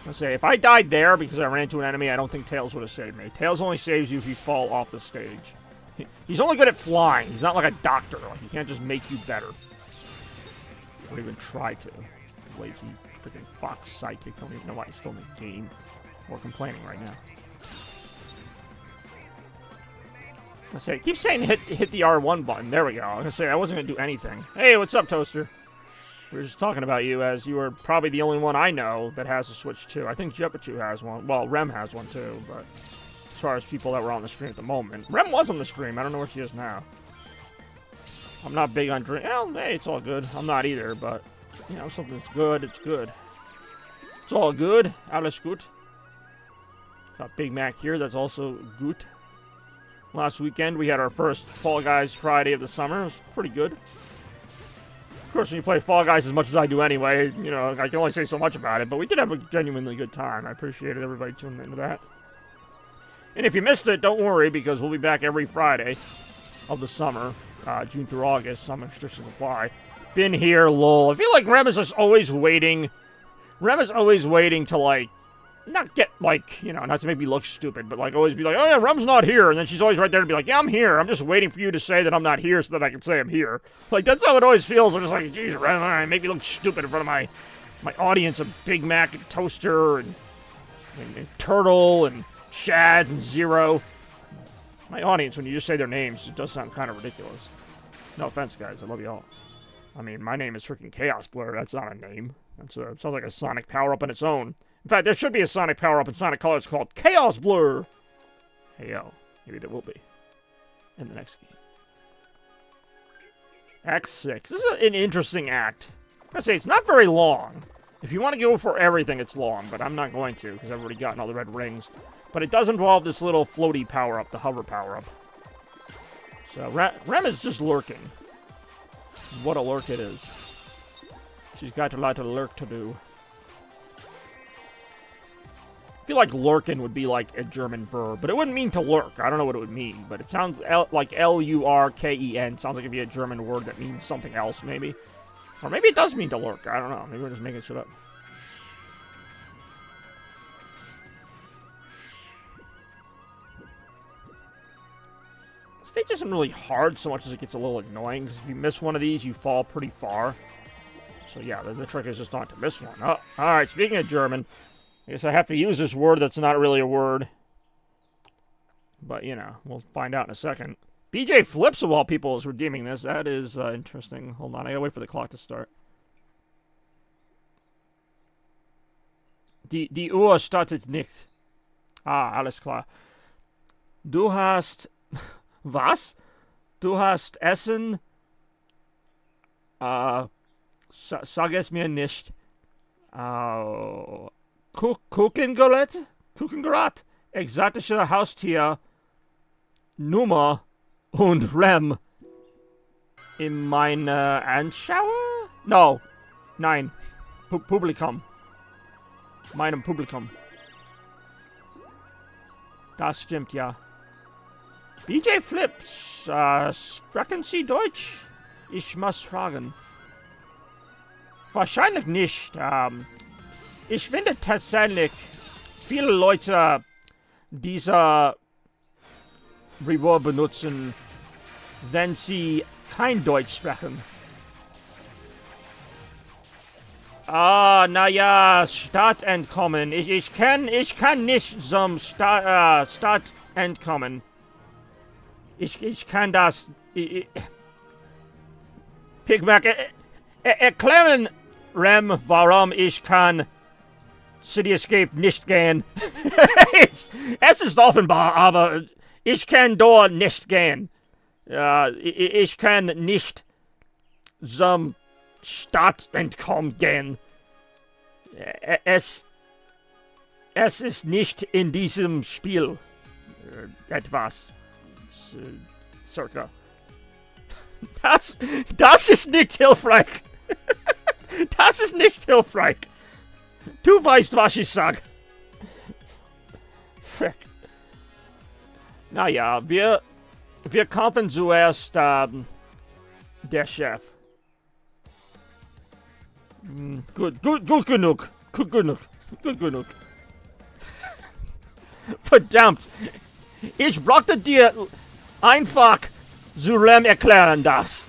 I say, if I died there because I ran into an enemy, I don't think Tails would have saved me. Tails only saves you if you fall off the stage. He's only good at flying. He's not like a doctor. Like, he can't just make you better. Or even try to. Lazy freaking fox psychic. I don't even know why he's still in the game. Or complaining right now. I say, keep saying hit the R1 button. There we go. I was gonna say I wasn't gonna do anything. Hey, what's up, Toaster? We were just talking about you, as you are probably the only one I know that has a Switch 2. I think Jepichu has one. Well, Rem has one too, but as far as people that were on the stream at the moment, Rem was on the stream. I don't know where she is now. I'm not big on drink. Well, hey, it's all good. I'm not either, but you know, something's good. It's good. It's all good. Alles gut. Got Big Mac here. That's also good. Last weekend, we had our first Fall Guys Friday of the summer. It was pretty good. Of course, when you play Fall Guys as much as I do anyway, you know, I can only say so much about it, but we did have a genuinely good time. I appreciated everybody tuning into that. And if you missed it, don't worry, because we'll be back every Friday of the summer, June through August. Some restrictions apply. Been here, lol. I feel like Rem is just always waiting. Rem is always waiting to, like, not get, like, you know, not to make me look stupid, but, like, always be like, oh, yeah, Rem's not here. And then she's always right there to be like, yeah, I'm here. I'm just waiting for you to say that I'm not here so that I can say I'm here. Like, that's how it always feels. I'm just like, geez, Rem, make me look stupid in front of my audience of Big Mac and Toaster and Turtle and Shads and Zero. My audience, when you just say their names, it does sound kind of ridiculous. No offense, guys. I love you all. I mean, my name is freaking Chaos Blur. That's not a name. It sounds like a Sonic power-up on its own. In fact, there should be a Sonic power-up in Sonic Colors called Chaos Blur. Hey, yo. Maybe there will be. In the next game. Act 6. This is an interesting act. I'd say it's not very long. If you want to go for everything, it's long, but I'm not going to, because I've already gotten all the red rings. But it does involve this little floaty power-up, the hover power-up. So, Rem is just lurking. What a lurk it is. She's got a lot of lurk to do. I feel like lurkin would be like a German verb, but it wouldn't mean to lurk. I don't know what it would mean, but it sounds like L-U-R-K-E-N. Sounds like it'd be a German word that means something else, maybe. Or maybe it does mean to lurk. I don't know. Maybe we're just making shit up. This stage isn't really hard so much as it gets a little annoying, because if you miss one of these, you fall pretty far. So yeah, the trick is just not to miss one. Oh, alright, speaking of German, I guess I have to use this word that's not really a word. But, you know, we'll find out in a second. BJ Flips, of all people, is redeeming this. That is interesting. Hold on, I gotta wait for the clock to start. Die Uhr startet nicht. Ah, alles klar. Du hast... Was? Du hast Essen? Sag es mir nicht. Kuchengerät? Kuchengerät? Exotische Haustier. Nummer und Rem. In meine Anschauer? No. Nein. Publikum. Meinem Publikum. Das stimmt, ja. BJ Flips, sprechen Sie Deutsch? Ich muss fragen. Wahrscheinlich nicht. Ich finde tatsächlich, viele Leute diese Reward benutzen, wenn sie kein Deutsch sprechen. Naja, Stadt entkommen. Ich kann nicht zum Stadt entkommen. Ich kann das... Pigmac, erklären, Rem, warum ich kann City Escape nicht gehen. es ist offenbar, aber ich kann dort nicht gehen. Ich kann nicht zum Stadt entkommen gehen. Es ist nicht in diesem Spiel etwas. Circa. Das ist nicht hilfreich. Das ist nicht hilfreich. Du weißt, was ich sag. Frick. Naja, wir kaufen zuerst der Chef. Gut genug. Gut genug. Verdammt. Ich brauchte dir einfach zu Rem erklären das.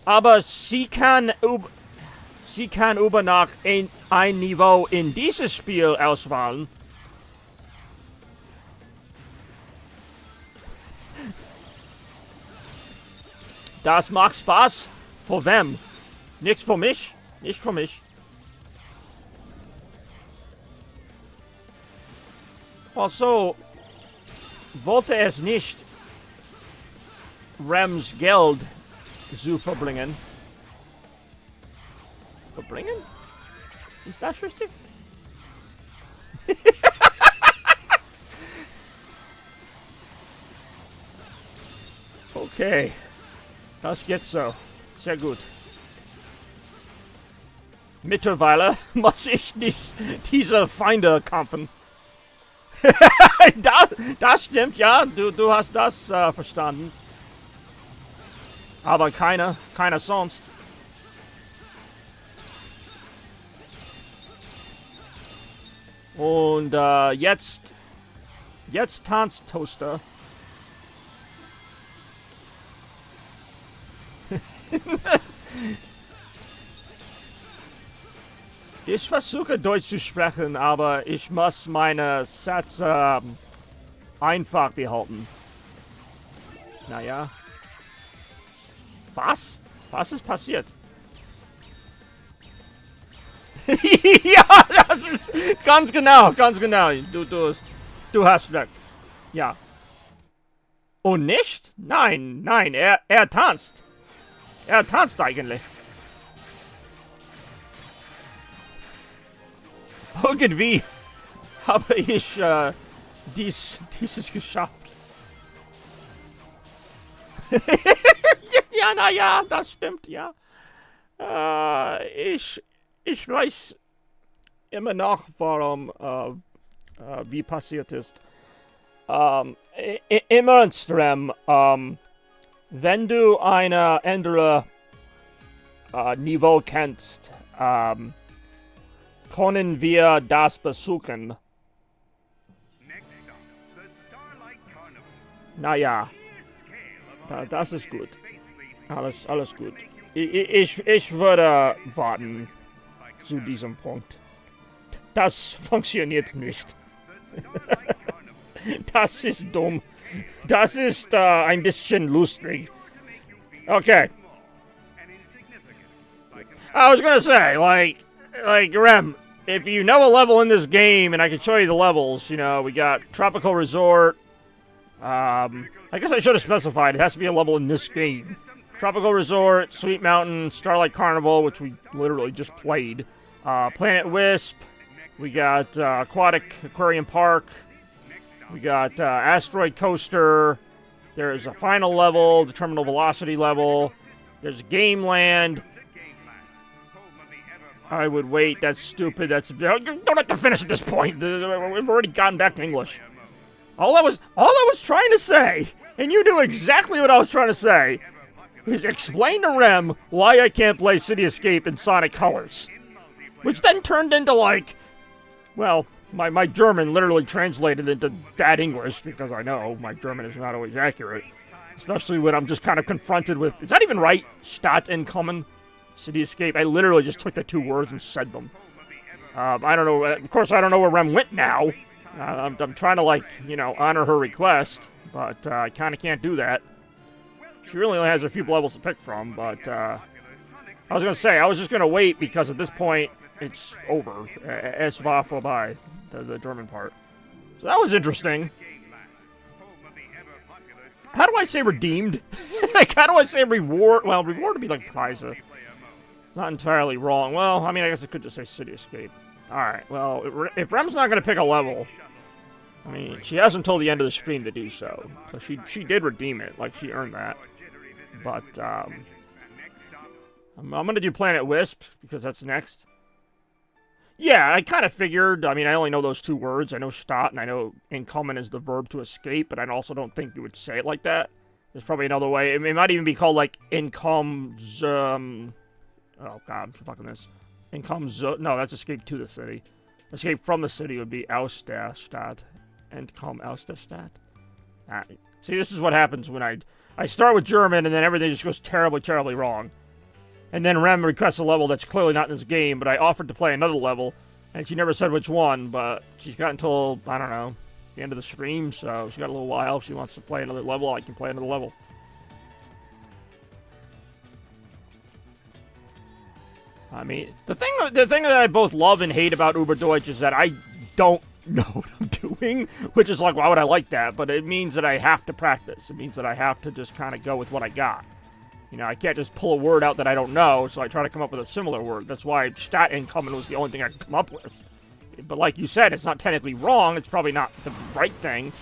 Aber sie kann über nach ein Niveau in dieses Spiel auswählen. Das macht Spaß. Für wem? Nicht für mich. Nicht für mich. Also, wollte es nicht Rems Geld zu verbringen. Verbringen? Ist das richtig? Okay. Das geht so. Sehr gut. Mittlerweile muss ich diese Feinde kämpfen. Das stimmt, ja. Du hast das verstanden. Aber keiner sonst. Und jetzt tanzt Toaster. Ich versuche Deutsch zu sprechen, aber ich muss meine Sätze einfach behalten. Naja. Was? Was ist passiert? Ja, das ist ganz genau. Du hast recht. Ja. Und nicht? Nein, er tanzt. Er tanzt eigentlich. Irgendwie habe ich dieses geschafft. Ja, naja, das stimmt, ja. Ich weiß immer noch, warum, wie passiert ist. Im Ernst, Rem, wenn du eine andere Niveau kennst, können wir das besuchen? Naja, das ist gut. Alles gut. Ich würde warten zu diesem Punkt. Das funktioniert nicht. Das ist dumm. Das ist ein bisschen lustig. Okay. I was gonna say, like Rem, if you know a level in this game, and I can show you the levels, you know, we got Tropical Resort. I guess I should have specified it has to be a level in this game. Tropical Resort, Sweet Mountain, Starlight Carnival, which we literally just played. Planet Wisp. We got Aquatic Aquarium Park. We got Asteroid Coaster. There's a final level, the Terminal Velocity level. There's Game Land. I would wait. That's stupid. You don't have to finish at this point. We've already gotten back to English. All I was trying to say, and you knew exactly what I was trying to say, is explain to Rem why I can't play City Escape in Sonic Colors. Which then turned into, like, well, my German literally translated into bad English, because I know my German is not always accurate. Especially when I'm just kind of confronted with, is that even right? Stadt Entkommen? City Escape. I literally just took the two words and said them. I don't know. Of course, I don't know where Rem went now. I'm trying to, like, you know, honor her request, but I kind of can't do that. She really only has a few levels to pick from, but I was going to say, I was just going to wait because at this point, it's over. Es war vorbei, the German part. So that was interesting. How do I say redeemed? Like, how do I say reward? Well, reward would be like prize. Not entirely wrong. Well, I mean, I guess I could just say City Escape. Alright, well, if Rem's not going to pick a level, I mean, she has until the end of the stream to do so. So she did redeem it, like, she earned that. But, I'm going to do Planet Wisp, because that's next. Yeah, I kind of figured. I mean, I only know those two words. I know Stadt, and I know Entkommen is the verb to escape, but I also don't think you would say it like that. There's probably another way. It might even be called, like, Entkommens, oh, God, I'm fucking this. No, that's escape to the city. Escape from the city would be aus der Stadt. Entkommen aus der Stadt. See, this is what happens when I start with German and then everything just goes terribly, terribly wrong. And then Rem requests a level that's clearly not in this game, but I offered to play another level, and she never said which one, but she's got until, I don't know, the end of the stream, so she's got a little while. If she wants to play another level, I can play another level. I mean, the thing that I both love and hate about Uberdeutsch is that I don't know what I'm doing, which is like, why would I like that? But it means that I have to practice. It means that I have to just kind of go with what I got. You know, I can't just pull a word out that I don't know, so I try to come up with a similar word. That's why Stadt Entkommen was the only thing I could come up with. But like you said, it's not technically wrong. It's probably not the right thing.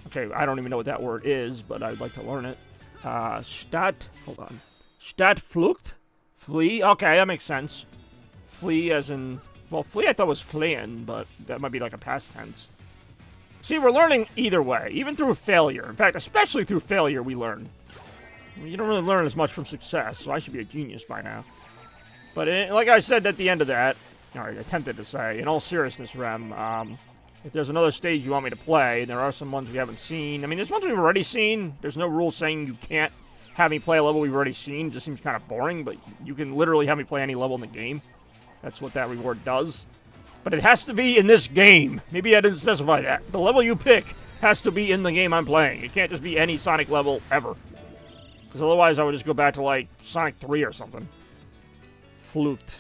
Okay, I don't even know what that word is, but I'd like to learn it. Hold on. Stadtflucht? Flee? Okay, that makes sense. Flee as in... Well, flee I thought was fleeing, but that might be like a past tense. See, we're learning either way, even through failure. In fact, especially through failure, we learn. You don't really learn as much from success, so I should be a genius by now. But like I said at the end of that, or I attempted to say, in all seriousness, Rem, if there's another stage you want me to play, and there are some ones we haven't seen. I mean, there's ones we've already seen. There's no rule saying you can't have me play a level we've already seen. It just seems kind of boring, but you can literally have me play any level in the game. That's what that reward does. But it has to be in this game. Maybe I didn't specify that. The level you pick has to be in the game I'm playing. It can't just be any Sonic level ever. Because otherwise I would just go back to, like, Sonic 3 or something. Flute.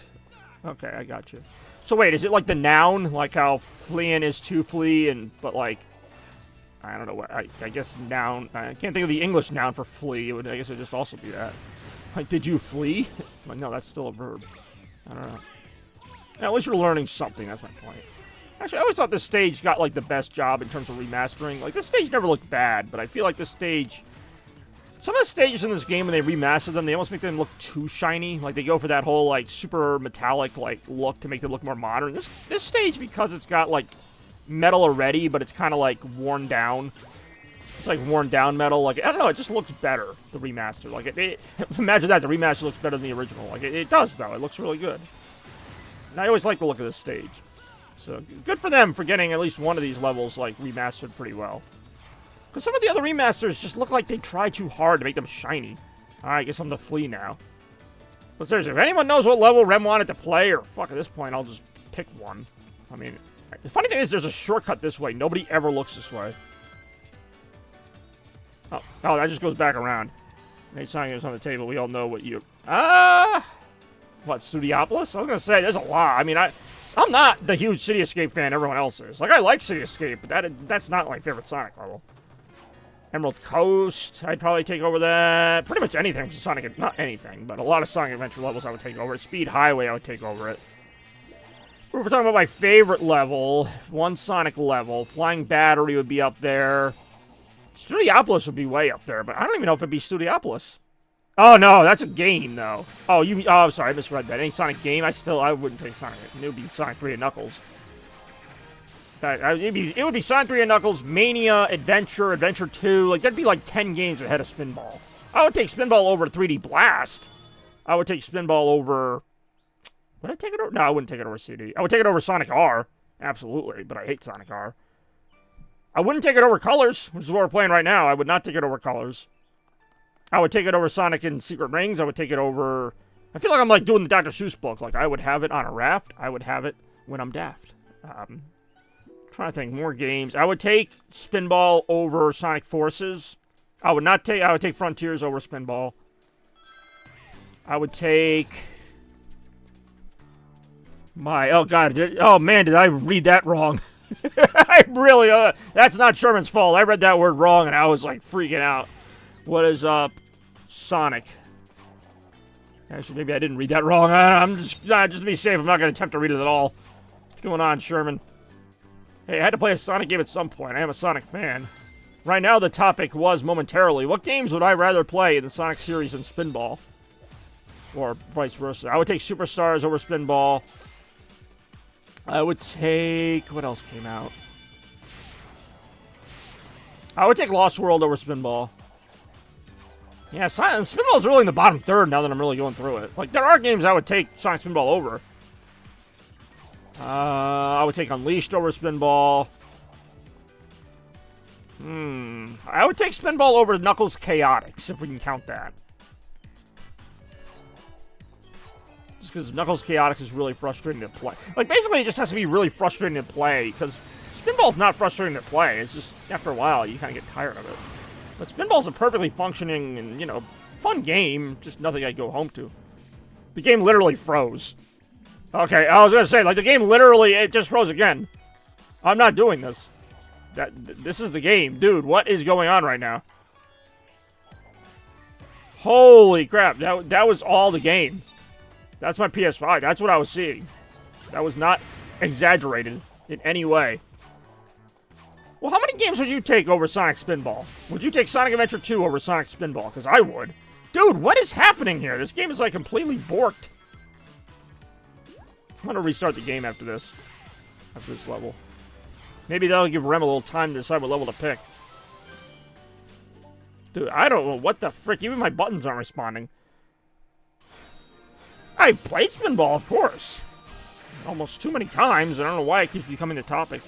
Okay, I got you. So wait, is it like the noun? Like how fleeing is to flee, but like... I don't know what... I guess noun... I can't think of the English noun for flee. I guess it would just also be that. Like, did you flee? Like, no, that's still a verb. I don't know. At least you're learning something, that's my point. Actually, I always thought this stage got, like, the best job in terms of remastering. Like, this stage never looked bad, but I feel like this stage... Some of the stages in this game, when they remaster them, they almost make them look too shiny. Like, they go for that whole, like, super metallic, like, look to make them look more modern. This stage, because it's got, like, metal already, but it's kind of, like, worn down. It's, like, worn down metal. Like, I don't know, it just looks better, the remaster. Like, imagine that, the remaster looks better than the original. Like, it does, though. It looks really good. And I always like the look of this stage. So, good for them for getting at least one of these levels, like, remastered pretty well. Because some of the other remasters just look like they try too hard to make them shiny. Alright, I guess I'm the flea now. But seriously, if anyone knows what level Rem wanted to play, or fuck, at this point, I'll just pick one. I mean, the funny thing is there's a shortcut this way. Nobody ever looks this way. Oh, that just goes back around. Nate Sonic is on the table. We all know what you... What, Studiopolis? I was gonna say, there's a lot. I mean, I'm not the huge City Escape fan everyone else is. Like, I like City Escape, but that's not my favorite Sonic level. Emerald Coast, I'd probably take over that. Pretty much anything from Sonic, not anything, but a lot of Sonic Adventure levels I would take over it. Speed Highway, I would take over it. If we're talking about my favorite level, one Sonic level, Flying Battery would be up there. Studiopolis would be way up there, but I don't even know if it'd be Studiopolis. Oh, no, that's a game, though. Oh, I'm sorry, I misread that. Any Sonic game, I wouldn't take Sonic. It would be Sonic 3 and Knuckles. It would be Sonic 3 and Knuckles, Mania, Adventure, Adventure 2. Like, there'd be like 10 games ahead of Spinball. I would take Spinball over 3D Blast. I would take Spinball over... Would I take it over? No, I wouldn't take it over CD. I would take it over Sonic R. Absolutely, but I hate Sonic R. I wouldn't take it over Colors, which is what we're playing right now. I would not take it over Colors. I would take it over Sonic and Secret Rings. I would take it over... I feel like I'm like doing the Dr. Seuss book. Like, I would have it on a raft. I would have it when I'm daft. Trying to think. More games. I would take Spinball over Sonic Forces. I would take Frontiers over Spinball. I would take... Oh man, did I read that wrong? I really... that's not Sherman's fault. I read that word wrong and I was like freaking out. What is up, Sonic? Actually, maybe I didn't read that wrong. I'm just to be safe, I'm not going to attempt to read it at all. What's going on, Sherman? Hey, I had to play a Sonic game at some point. I am a Sonic fan. Right now, the topic was momentarily, what games would I rather play in the Sonic series than Spinball? Or vice versa. I would take Superstars over Spinball. I would take... What else came out? I would take Lost World over Spinball. Yeah, Spinball's really in the bottom third now that I'm really going through it. Like, there are games I would take Sonic Spinball over. I would take Unleashed over Spinball. I would take Spinball over Knuckles Chaotix, if we can count that. Just because Knuckles Chaotix is really frustrating to play. Like, basically, it just has to be really frustrating to play, because Spinball's not frustrating to play. It's just, after a while, you kind of get tired of it. But Spinball's a perfectly functioning and, you know, fun game, just nothing I'd go home to. The game literally froze. Okay, I was gonna say, like, the game literally, it just froze again. I'm not doing this. This is the game. Dude, what is going on right now? Holy crap, that was all the game. That's my PS5, that's what I was seeing. That was not exaggerated in any way. Well, how many games would you take over Sonic Spinball? Would you take Sonic Adventure 2 over Sonic Spinball? Because I would. Dude, what is happening here? This game is, like, completely borked. I'm gonna restart the game after this. After this level. Maybe that'll give Rem a little time to decide what level to pick. Dude, I don't know what the frick. Even my buttons aren't responding. I've played Spinball, of course. Almost too many times. I don't know why it keeps becoming the topic.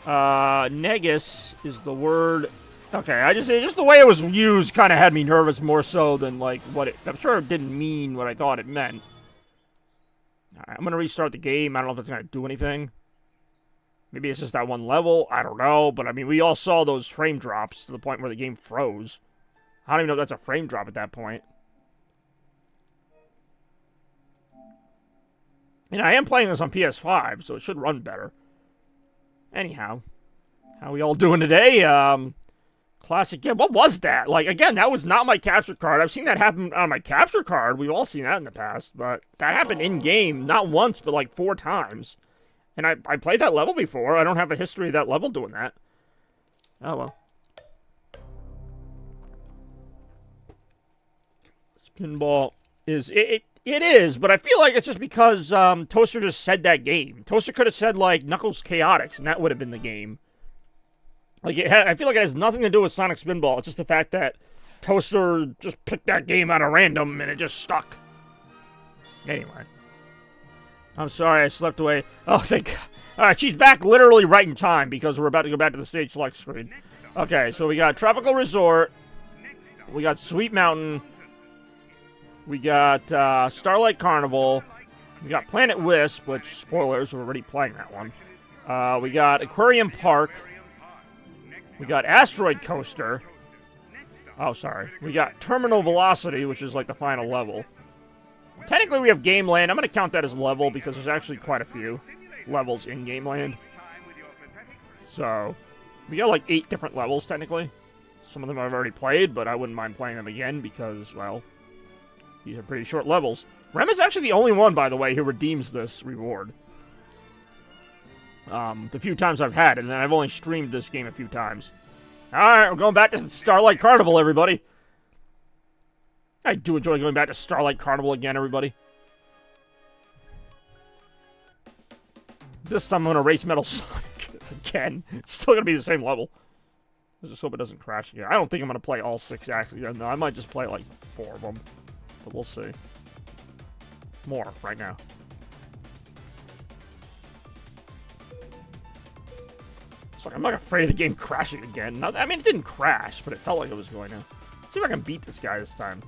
Negus is the word. Okay, just the way it was used kind of had me nervous more so than like what it. I'm sure it didn't mean what I thought it meant. All right, I'm gonna restart the game. I don't know if it's gonna do anything. Maybe it's just that one level. I don't know, but I mean, we all saw those frame drops to the point where the game froze. I don't even know if that's a frame drop at that point. And I am playing this on PS5, so it should run better. Anyhow, how we all doing today? Classic. Yeah, what was that? Like, again, that was not my capture card. I've seen that happen on my capture card. We've all seen that in the past, but that happened in-game, not once, but like 4 times. And I played that level before. I don't have a history of that level doing that. Oh, well. Spinball is... It is, but I feel like it's just because Toaster just said that game. Toaster could have said, like, Knuckles Chaotix, and that would have been the game. Like, I feel like it has nothing to do with Sonic Spinball. It's just the fact that Toaster just picked that game out of random, and it just stuck. Anyway. I'm sorry I slept away. Oh, thank God. Alright, she's back literally right in time, because we're about to go back to the stage select screen. Okay, so we got Tropical Resort. We got Sweet Mountain. We got Starlight Carnival. We got Planet Wisp, which, spoilers, we're already playing that one. We got Aquarium Park. We got Asteroid Coaster. Oh, sorry. We got Terminal Velocity, which is like the final level. Technically, we have Game Land. I'm going to count that as level because there's actually quite a few levels in Game Land. So, we got like 8 different levels, technically. Some of them I've already played, but I wouldn't mind playing them again because, well... these are pretty short levels. Rem is actually the only one, by the way, who redeems this reward. The few times I've had, and then I've only streamed this game a few times. Alright, we're going back to Starlight Carnival, everybody. I do enjoy going back to Starlight Carnival again, everybody. This time I'm going to race Metal Sonic again. It's still going to be the same level. I just hope it doesn't crash again. I don't think I'm going to play all 6 acts again, though. I might just play, like, 4 of them. But we'll see. More right now. It's like I'm not afraid of the game crashing again. I mean, it didn't crash, but it felt like it was going to. Let's see if I can beat this guy this time.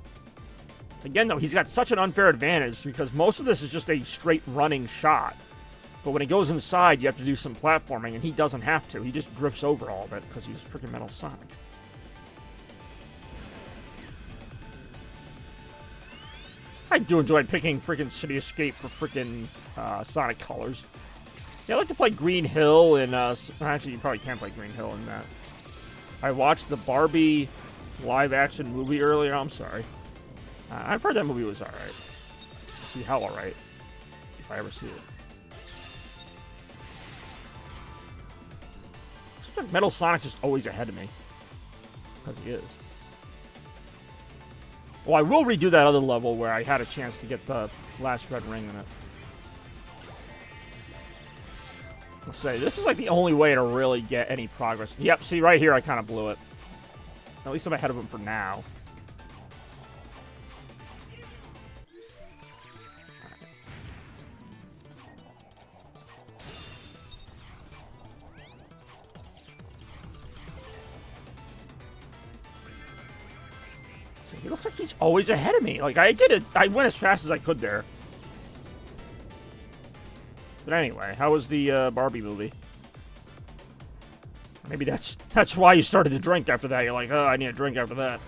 Again, though, he's got such an unfair advantage because most of this is just a straight running shot. But when it goes inside, you have to do some platforming, and he doesn't have to. He just drifts over all of it because he's freaking Metal Sonic. I do enjoy picking freaking City Escape for freaking Sonic Colors. Yeah, I like to play Green Hill and, actually, you probably can't play Green Hill in that. I watched the Barbie live-action movie earlier. I'm sorry. I've heard that movie was alright. See how alright. If I ever see it. Metal Sonic's just always ahead of me. Because he is. Well, I will redo that other level where I had a chance to get the last red ring in it. Let's say, this is like the only way to really get any progress. Yep, see, right here I kind of blew it. At least I'm ahead of him for now. It looks like he's always ahead of me. Like, I went as fast as I could there. But anyway, how was the Barbie movie? Maybe that's why you started to drink after that. You're like, oh, I need a drink after that.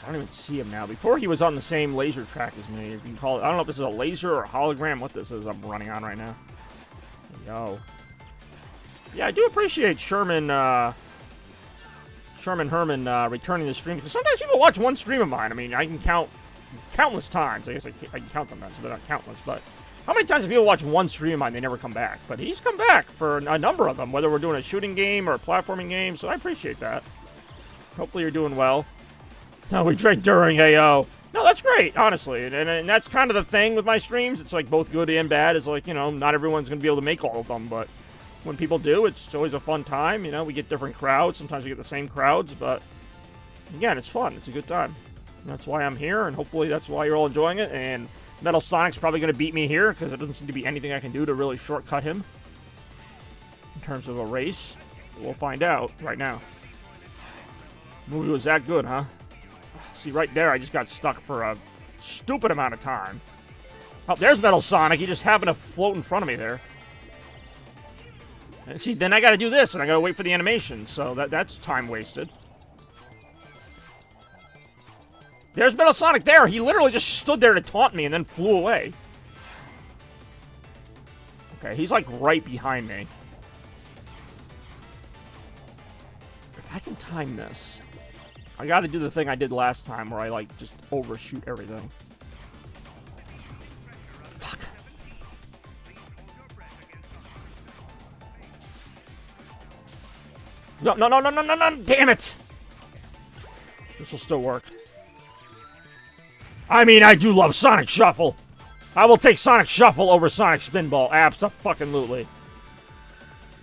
I don't even see him now. Before he was on the same laser track as me, if you can call it. I don't know if this is a laser or a hologram, what this is I'm running on right now. There we go. Yeah, I do appreciate Sherman Herman returning the stream, because sometimes people watch one stream of mine. I mean, I can count countless times. I guess I can count them then, so they're not countless, but how many times have people watch one stream of mine, they never come back? But he's come back for a number of them, whether we're doing a shooting game or a platforming game, so I appreciate that. Hopefully you're doing well. No, we drank during AO. No, that's great, honestly. And that's kind of the thing with my streams. It's like both good and bad. It's like, you know, not everyone's going to be able to make all of them, but when people do, it's always a fun time. You know, we get different crowds. Sometimes we get the same crowds, but again, it's fun. It's a good time. And that's why I'm here, and hopefully that's why you're all enjoying it. And Metal Sonic's probably going to beat me here because there doesn't seem to be anything I can do to really shortcut him in terms of a race. We'll find out right now. Movie was that good, huh? See, right there, I just got stuck for a stupid amount of time. Oh, there's Metal Sonic. He just happened to float in front of me there. And see, then I gotta do this, and I gotta wait for the animation, so that's time wasted. There's Metal Sonic there! He literally just stood there to taunt me and then flew away. Okay, he's like right behind me. If I can time this, I gotta do the thing I did last time where I like just overshoot everything. Fuck. No, no, no, no, no, no, no, damn it! This will still work. I mean, I do love Sonic Shuffle. I will take Sonic Shuffle over Sonic Spinball. Abso-fucking-lutely.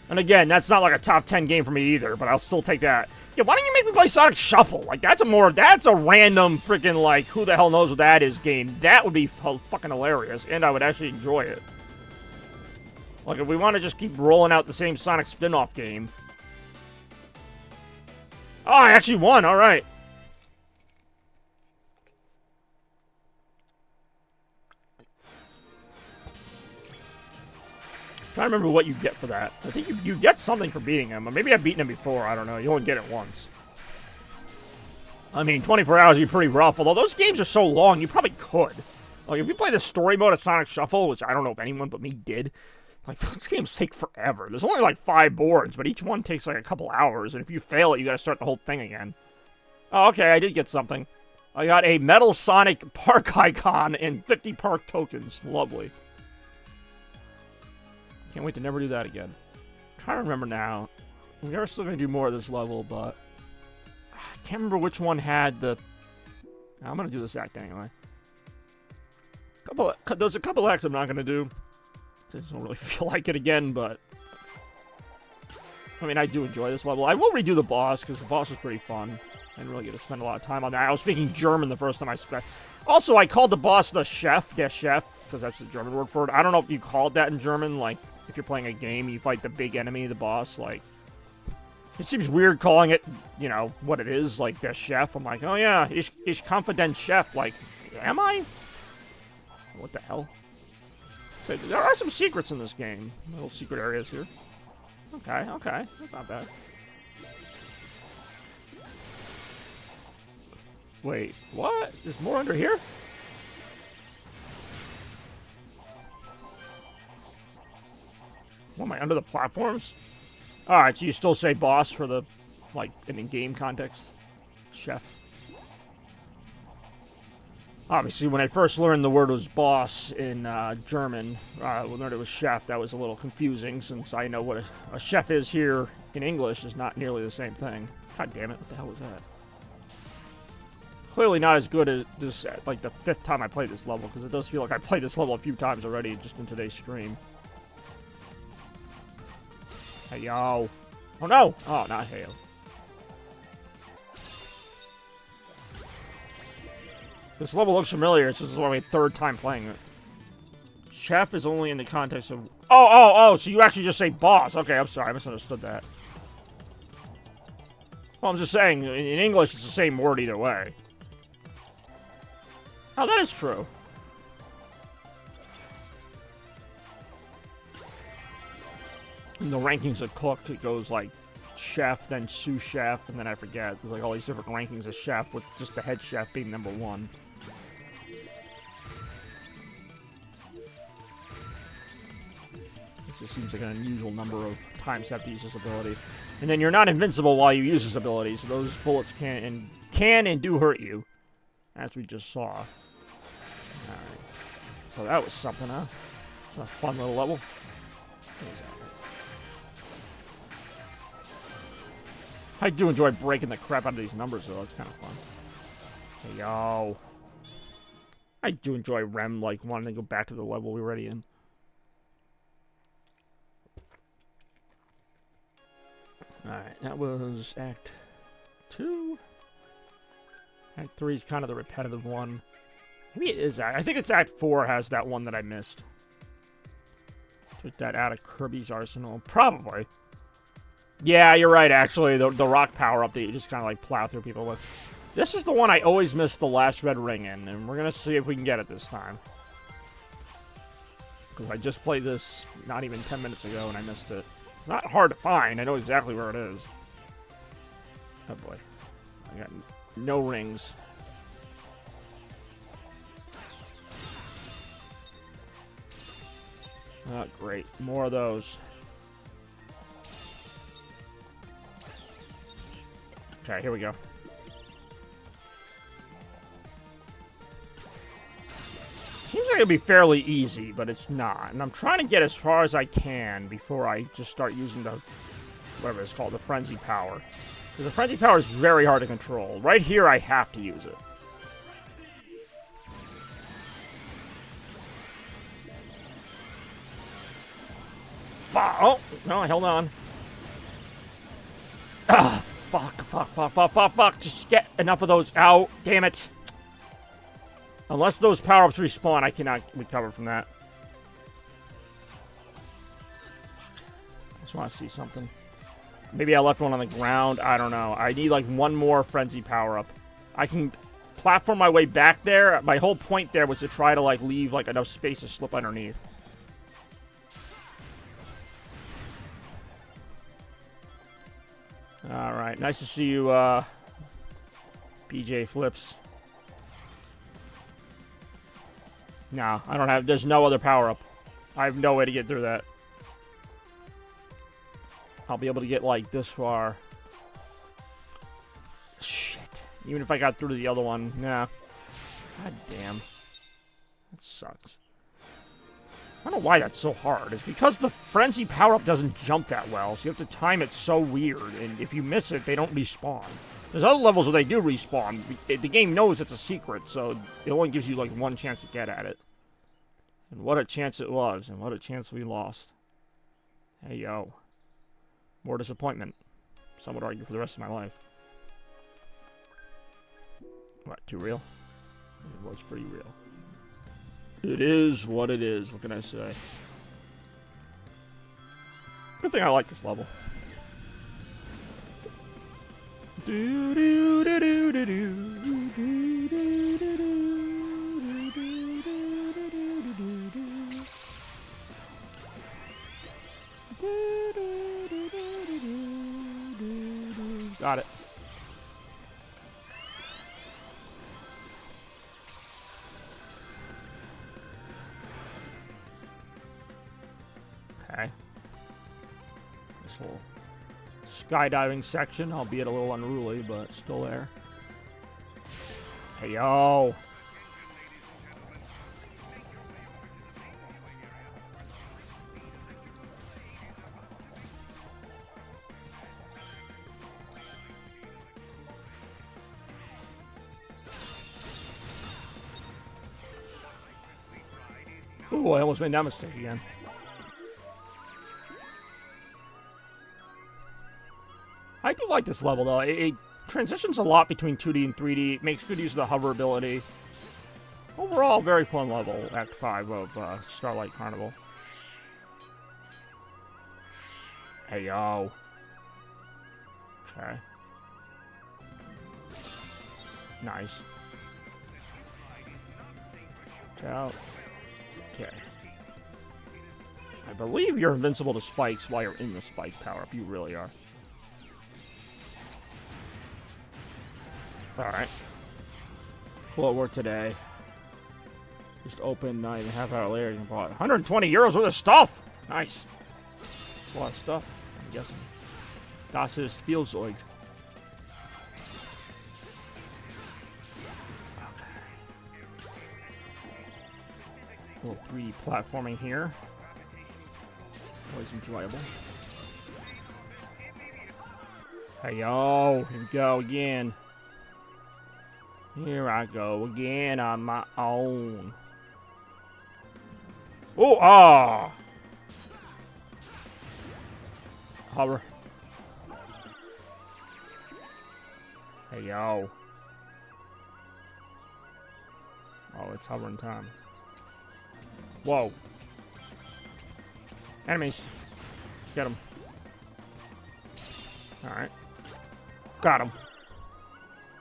And again, that's not like a top 10 game for me either, but I'll still take that. Yeah, why don't you make me play Sonic Shuffle? Like, that's a random freaking, like, who the hell knows what that is game. That would be fucking hilarious, and I would actually enjoy it. Like, if we want to just keep rolling out the same Sonic spin-off game. Oh, I actually won, alright. I don't remember what you get for that. I think you get something for beating him. Or maybe I've beaten him before. I don't know. You only get it once. I mean, 24 hours would be pretty rough. Although those games are so long, you probably could. Like, if you play the story mode of Sonic Shuffle, which I don't know if anyone but me did, like, those games take forever. There's only, like, 5 boards, but each one takes, like, a couple hours. And if you fail it, you gotta start the whole thing again. Oh, okay, I did get something. I got a Metal Sonic Park icon and 50 park tokens. Lovely. Can't wait to never do that again. I'm trying to remember now. We are still going to do more of this level, but I can't remember which one had the... I'm going to do this act anyway. There's a couple acts I'm not going to do. I just don't really feel like it again, but... I mean, I do enjoy this level. I will redo the boss, because the boss was pretty fun. I didn't really get to spend a lot of time on that. I was speaking German the first time I spent... Also, I called the boss the Chef, der Chef, because that's the German word for it. I don't know if you called that in German, like... If you're playing a game, you fight the big enemy, the boss, like... It seems weird calling it, you know, what it is, like, the chef. I'm like, oh yeah, ich confident chef. Like, am I? What the hell? So, there are some secrets in this game. Little secret areas here. Okay, okay. That's not bad. Wait, what? There's more under here? What, am I under the platforms? Alright, so you still say boss for the, like, in game context? Chef. Obviously, when I first learned the word was boss in German, when I learned it was chef, that was a little confusing, since I know what a chef is here in English is not nearly the same thing. God damn it, what the hell was that? Clearly not as good as this, like, the 5th time I played this level, because it does feel like I played this level a few times already just in today's stream. Hey, yo. Oh, no. Oh, not hail. This level looks familiar. This is my 3rd time playing it. Chef is only in the context of... Oh, so you actually just say boss. Okay, I'm sorry. I misunderstood that. Well, I'm just saying, in English, it's the same word either way. Oh, that is true. In the rankings of cook, it goes like chef, then sous chef, and then I forget. There's like all these different rankings of chef, with just the head chef being number 1. This just seems like an unusual number of times you have to use this ability. And then you're not invincible while you use this ability, so those bullets can and do hurt you, as we just saw. Alright. So that was something, huh? A fun little level. I do enjoy breaking the crap out of these numbers, though. It's kind of fun. Hey, yo. I do enjoy Rem, like, wanting to go back to the level we were already in. Alright, that was Act 2. Act 3 is kind of the repetitive one. Maybe it is I think it's Act 4 has that one that I missed. Took that out of Kirby's arsenal. Probably. Yeah, you're right, actually. The rock power-up that you just kind of, like, plow through people with. This is the one I always miss the last red ring in, and we're going to see if we can get it this time. Because I just played this not even 10 minutes ago, and I missed it. It's not hard to find. I know exactly where it is. Oh, boy. I got no rings. Oh, great. More of those. Okay, here we go. Seems like it'll be fairly easy, but it's not. And I'm trying to get as far as I can before I just start using the, whatever it's called, the Frenzy Power. Because the Frenzy Power is very hard to control. Right here, I have to use it. Oh, no, I held on. Ah, fuck. Just get enough of those out. Damn it. Unless those power-ups respawn, I cannot recover from that. I just want to see something. Maybe I left one on the ground. I don't know. I need, like, one more Frenzy power-up. I can platform my way back there. My whole point there was to try to, like, leave, like, enough space to slip underneath. Alright, nice to see you, BJ Flips. No, I don't have... There's no other power-up. I have no way to get through that. I'll be able to get, like, this far. Shit. Even if I got through to the other one, nah. God damn. That sucks. I don't know why that's so hard. It's because the Frenzy power-up doesn't jump that well, so you have to time it so weird, and if you miss it, they don't respawn. There's other levels where they do respawn. The game knows it's a secret, so it only gives you, like, one chance to get at it. And what a chance it was, and what a chance we lost. Hey, yo. More disappointment. Some would argue for the rest of my life. What, too real? It was pretty real. It is what it is. What can I say? Good thing I like this level. Got it. Okay. This whole skydiving section, albeit a little unruly, but still there. Hey, yo! Ooh, I almost made that mistake again. I do like this level, though. It transitions a lot between 2D and 3D. It makes good use of the hover ability. Overall, very fun level, Act 5 of Starlight Carnival. Hey, yo. Okay. Nice. Out. Okay. I believe you're invincible to spikes while you're in the spike power-up. You really are. Alright. Full at work today. Just opened not even a half hour later and bought 120 euros worth of stuff! Nice. That's a lot of stuff, I'm guessing. Das ist Spielzeug. Little 3D platforming here. Always enjoyable. Hey, yo. Here we go again. Here I go again on my own. Oh, ah! Hover. Hey, yo. Oh, it's hovering time. Whoa. Enemies. Get them. Alright. Got him.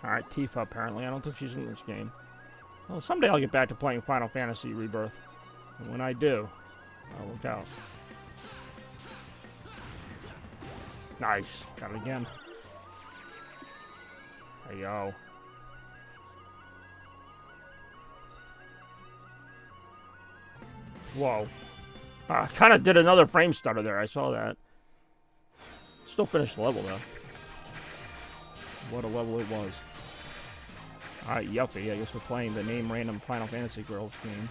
Alright, Tifa apparently. I don't think she's in this game. Well, someday I'll get back to playing Final Fantasy Rebirth. And when I do, I'll look out. Nice. Got it again. Hey, yo. Whoa. I kind of did another frame stutter there. I saw that. Still finished the level, though. What a level it was. Alright, Yuffie. I guess we're playing the name random Final Fantasy Girls game.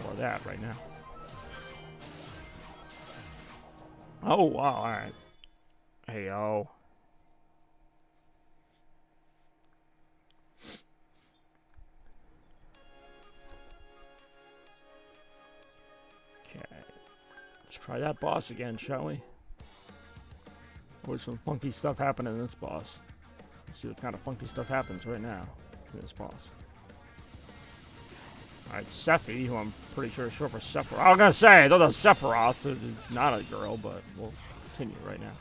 Or that right now. Oh, wow. Alright. Hey, yo. Okay. Let's try that boss again, shall we? There's some funky stuff happening in this boss. Let's see what kind of funky stuff happens right now in this boss. Alright, Sephi, who I'm pretty sure is short for Sephiroth. I was gonna say, though, that's Sephiroth is not a girl, but we'll continue right now.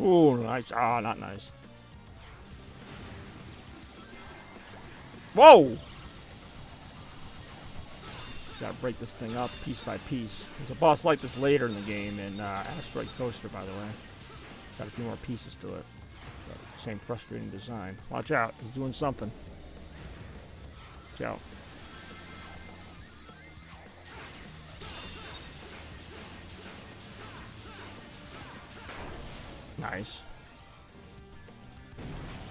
Ooh, nice. Ah, not nice. Whoa! Just gotta break this thing up piece by piece. There's a boss like this later in the game in Asteroid Coaster, by the way. Got a few more pieces to it. But same frustrating design. Watch out, he's doing something. Watch out. Nice.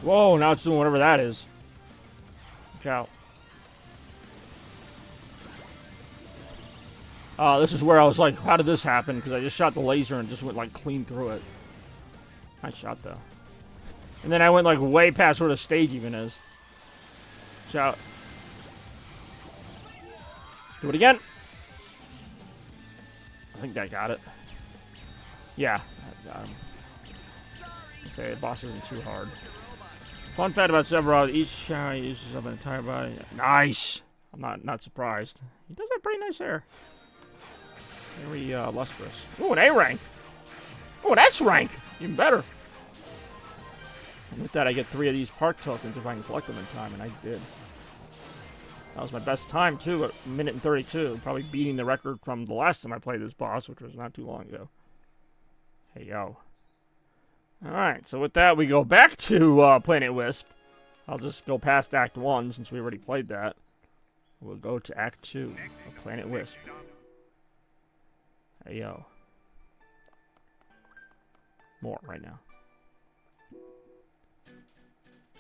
Whoa, now it's doing whatever that is. Watch out. This is where I was like, how did this happen? Because I just shot the laser and just went like clean through it. Nice shot though. And then I went like way past where the stage even is. Watch out. Do it again. I think that got it. Yeah, that got him. Say the boss isn't too hard. Fun fact about Sephiroth, each shower uses up an entire body. Nice! I'm not surprised. He does have pretty nice hair. Very lustrous. Ooh, an A rank! Ooh, an S rank! Even better. And with that, I get 3 of these park tokens if I can collect them in time, and I did. That was my best time, too, at 1:32. Probably beating the record from the last time I played this boss, which was not too long ago. Hey, yo. Alright, so with that, we go back to Planet Wisp. I'll just go past Act 1 since we already played that. We'll go to Act 2 of Planet Wisp. Hey, yo. More right now.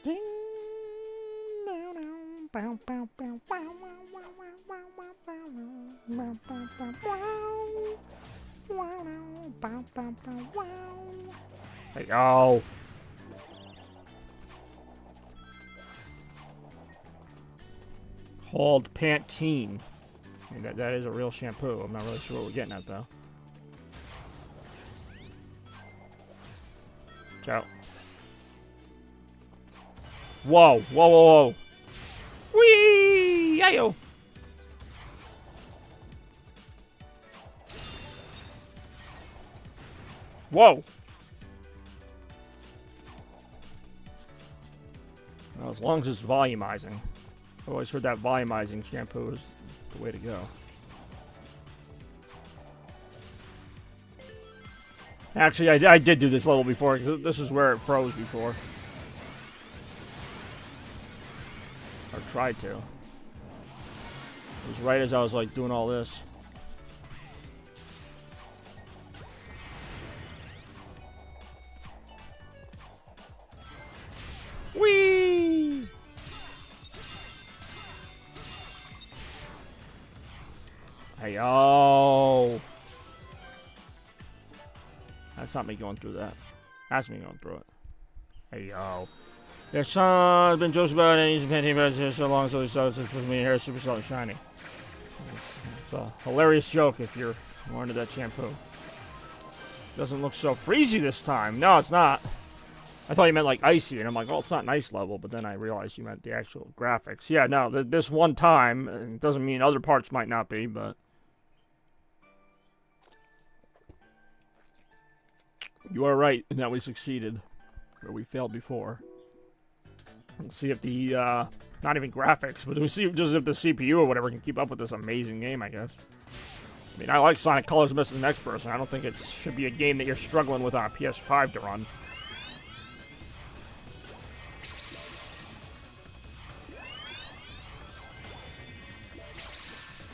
Ding! Hey, yo. Called Pantene. I mean, that is a real shampoo. I'm not really sure what we're getting at, though. Ciao. Whoa, whoa, whoa, whoa. Whee! Yayo! Whoa! Well, as long as it's volumizing. I've always heard that volumizing shampoo is the way to go. Actually, I did do this level before, because this is where it froze before. Or tried to. It was right as I was, like, doing all this. Whee! Hey, yo. That's not me going through that. That's me going through it. Hey, yo. Your son's been jokes about it. He's been painting about it so long, so he started to put me in hair super solid shiny. It's a hilarious joke if you're more into that shampoo. Doesn't look so freezy this time. No, it's not. I thought you meant like icy, and I'm like, well, it's not an ice level, but then I realized you meant the actual graphics. Yeah, no, this one time, it doesn't mean other parts might not be, but... You are right in that we succeeded, where we failed before. Let's see if the, not even graphics, but we'll see just if the CPU or whatever can keep up with this amazing game, I guess. I mean, I like Sonic Colors Missing the Next Person. I don't think it should be a game that you're struggling with on a PS5 to run.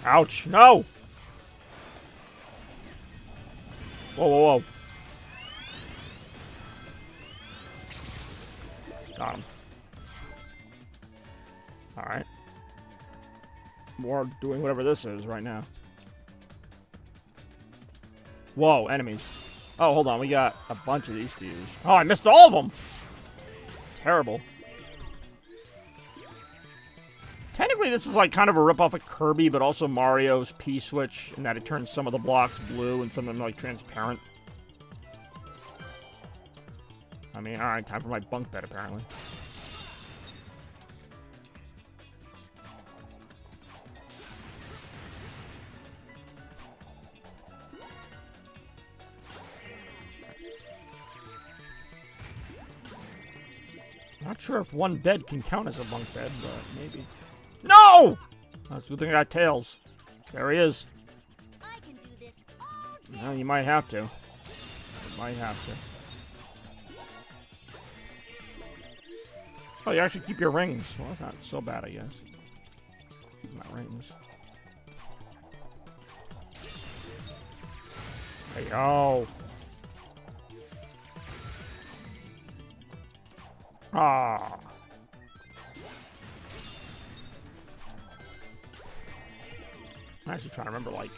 Ouch, no! Whoa, whoa, whoa. Got him. Alright. More doing whatever this is right now. Whoa, enemies. Oh, hold on. We got a bunch of these to use. Oh, I missed all of them! Terrible. Technically, this is like kind of a ripoff of Kirby, but also Mario's P-Switch, in that it turns some of the blocks blue and some of them like transparent. I mean, alright, time for my bunk bed, apparently. Not sure if one bed can count as a bunk bed, but maybe. No! That's a good thing I got tails. There he is. I can do this all day. Well, you might have to. You might have to. Oh, you actually keep your rings. Well, that's not so bad, I guess. Keep my rings. Hey, yo. Ah. I'm actually trying to remember, like,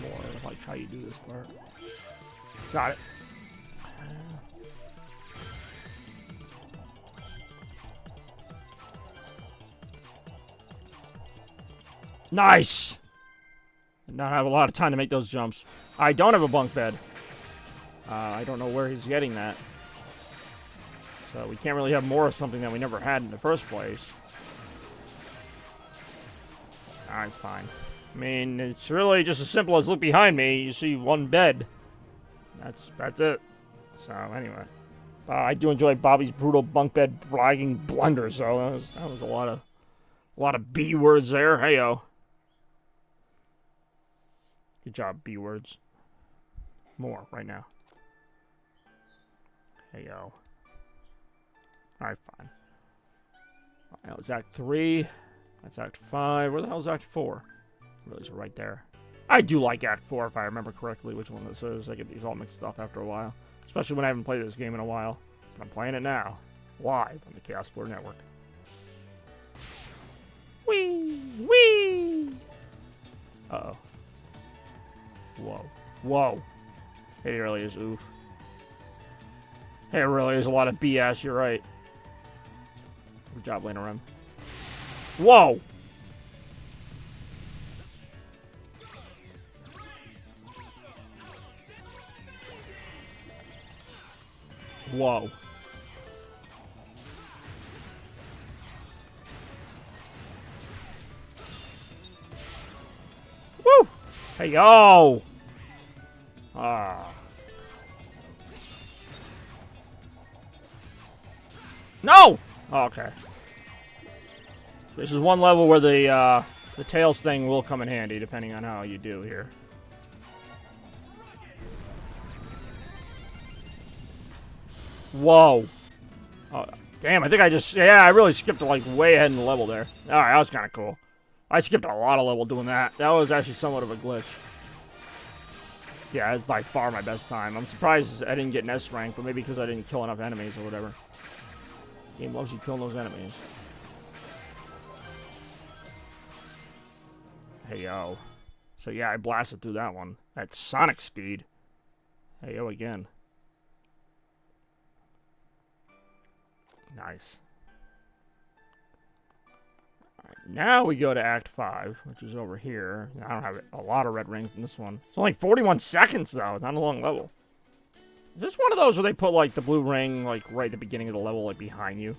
more of, like, how you do this part. Got it. Nice! Did not have a lot of time to make those jumps. I don't have a bunk bed. I don't know where he's getting that. So we can't really have more of something that we never had in the first place. Alright, fine. I mean, it's really just as simple as look behind me, you see one bed. That's it. So, anyway. I do enjoy Bobby's brutal bunk bed bragging blunders, though. That was a lot of B words there. Hey-yo. Good job, B words. More right now. Hey-yo. Alright, fine. That was Act 3. That's Act 5. Where the hell is Act 4? Really, is right there. I do like Act 4, if I remember correctly which one this is. I get these all mixed up after a while. Especially when I haven't played this game in a while. But I'm playing it now. Live on the Chaos Blur Network. Whee! Whee! Uh-oh. Whoa. Whoa. It really is oof. It really is a lot of BS, you're right. Good job, Lena Rem. Whoa! Whoa. Woo! Hey, yo! Ah. No! Oh, okay. This is one level where the tails thing will come in handy, depending on how you do here. Whoa. Oh, damn, I think I really skipped like way ahead in the level there. Alright, that was kind of cool. I skipped a lot of level doing that. That was actually somewhat of a glitch. Yeah, that's by far my best time. I'm surprised I didn't get an S rank, but maybe because I didn't kill enough enemies or whatever. Game loves you killing those enemies. Hey, yo. So yeah, I blasted through that one at Sonic speed. Hey, yo, again. Nice. Alright, now we go to Act 5, which is over here. I don't have a lot of red rings in this one. It's only 41 seconds, though. Not a long level. Is this one of those where they put, like, the blue ring, like, right at the beginning of the level, like, behind you?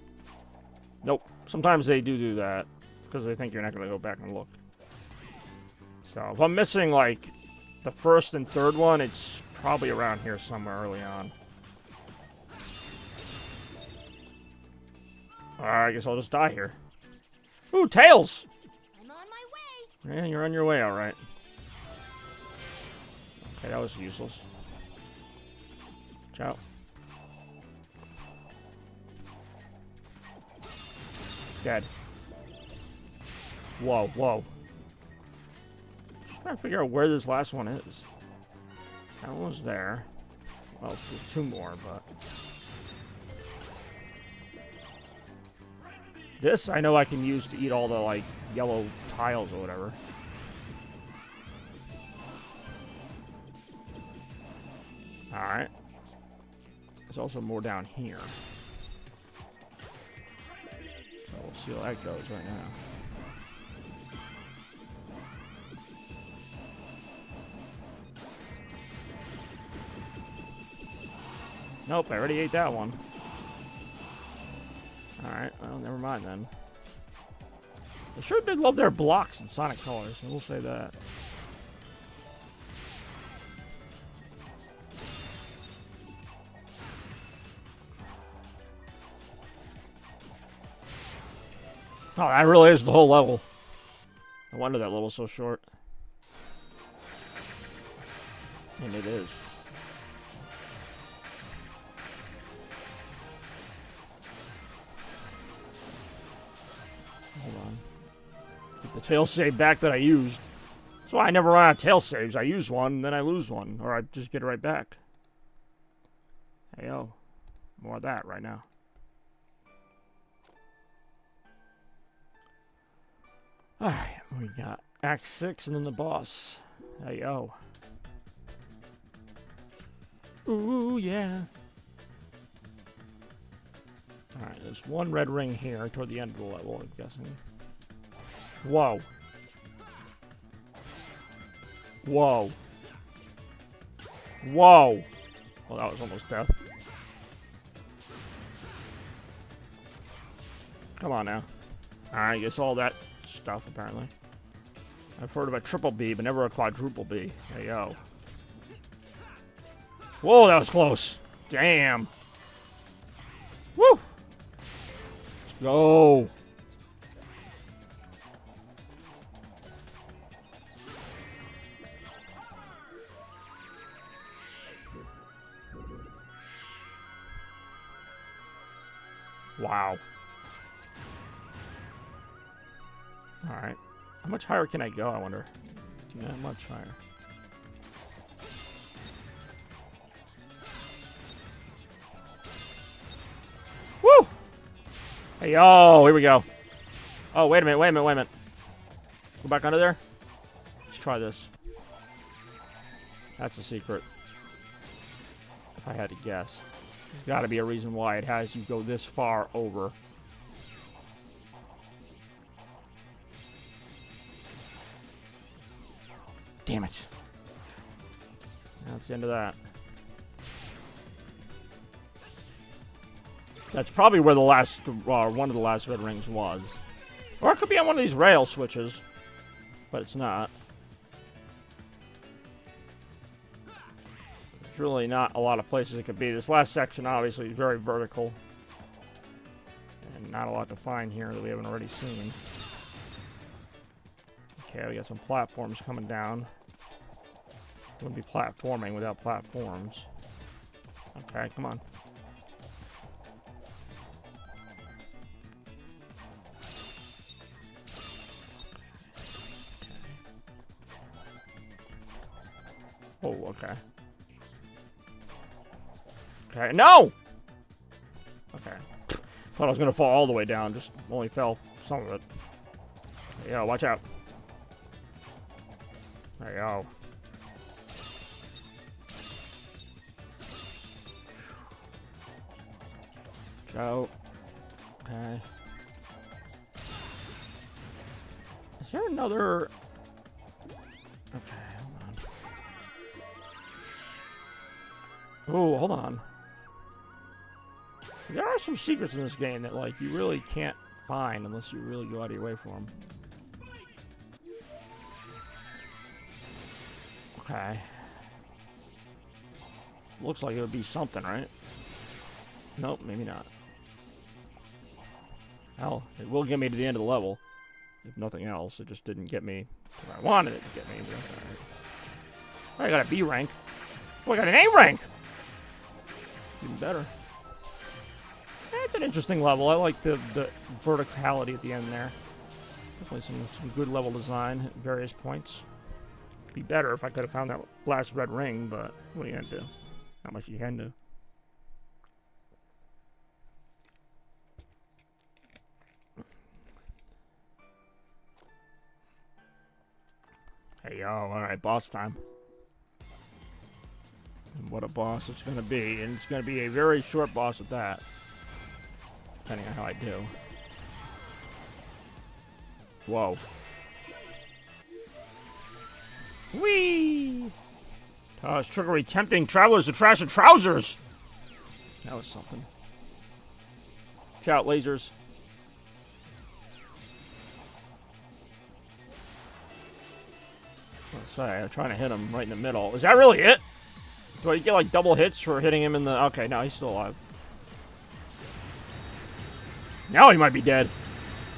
Nope. Sometimes they do that, because they think you're not going to go back and look. So, if I'm missing, like, the first and third one, it's probably around here somewhere early on. Alright, I guess I'll just die here. Ooh, Tails! I'm on my way. Yeah, you're on your way, alright. Okay, that was useless. Watch out. Dead. Whoa, whoa. I'm trying to figure out where this last one is. That one was there. Well, there's two more, but... This, I know I can use to eat all the, like, yellow tiles or whatever. Alright. There's also more down here. So we'll see how that goes right now. Nope, I already ate that one. Alright, well, never mind then. They sure did love their blocks in Sonic Colors, I will say that. Oh, that really is the whole level. No wonder that level's so short. And it is. Hold on. Get the tail save back that I used. So I never run out of tail saves. I use one, then I lose one. Or I just get it right back. Hey, yo. More of that right now. Alright, we got Act 6 and then the boss. Hey, yo. Ooh, yeah. Alright, there's one red ring here toward the end of the level, I'm guessing. Whoa. Whoa. Whoa. Well, that was almost death. Come on now. Alright, I guess all that stuff, apparently. I've heard of a triple B, but never a quadruple B. Hey, yo. Whoa, that was close. Damn. Woo! Let's go. Wow. Alright. How much higher can I go, I wonder? Not much higher. Woo! Hey, yo, here we go. Oh, wait a minute, wait a minute, wait a minute. Go back under there? Let's try this. That's a secret. If I had to guess. There's gotta be a reason why it has you go this far over. Damn it. That's the end of that. That's probably where the last, one of the last red rings was. Or it could be on one of these rail switches. But it's not. There's really not a lot of places it could be. This last section, obviously, is very vertical. And not a lot to find here that we haven't already seen. Okay, we got some platforms coming down. Wouldn't be platforming without platforms. Okay, come on. Oh, okay. Okay, no! Okay. Thought I was gonna fall all the way down, just only fell some of it. Yeah, watch out. There you go. Go. Okay. Is there another... Okay, hold on. Oh, hold on. There are some secrets in this game that, like, you really can't find unless you really go out of your way for them. Okay. Looks like it would be something, right? Nope, maybe not. Hell, it will get me to the end of the level. If nothing else, it just didn't get me where I wanted it to get me. But I got a B rank. Oh, I got an A rank! Even better. It's an interesting level. I like the verticality at the end there. Definitely some good level design at various points. It'd be better if I could have found that last red ring, but what are you gonna do? Not much you can do. Hey, yo, alright, boss time. And what a boss it's gonna be, and it's gonna be a very short boss at that. Depending on how I do. Whoa. Whee! It's trickery tempting travelers to trash their trousers! That was something. Watch out, lasers. Sorry, I'm trying to hit him right in the middle. Is that really it? Do I get like double hits for hitting him in the... Okay, no, he's still alive. Now he might be dead.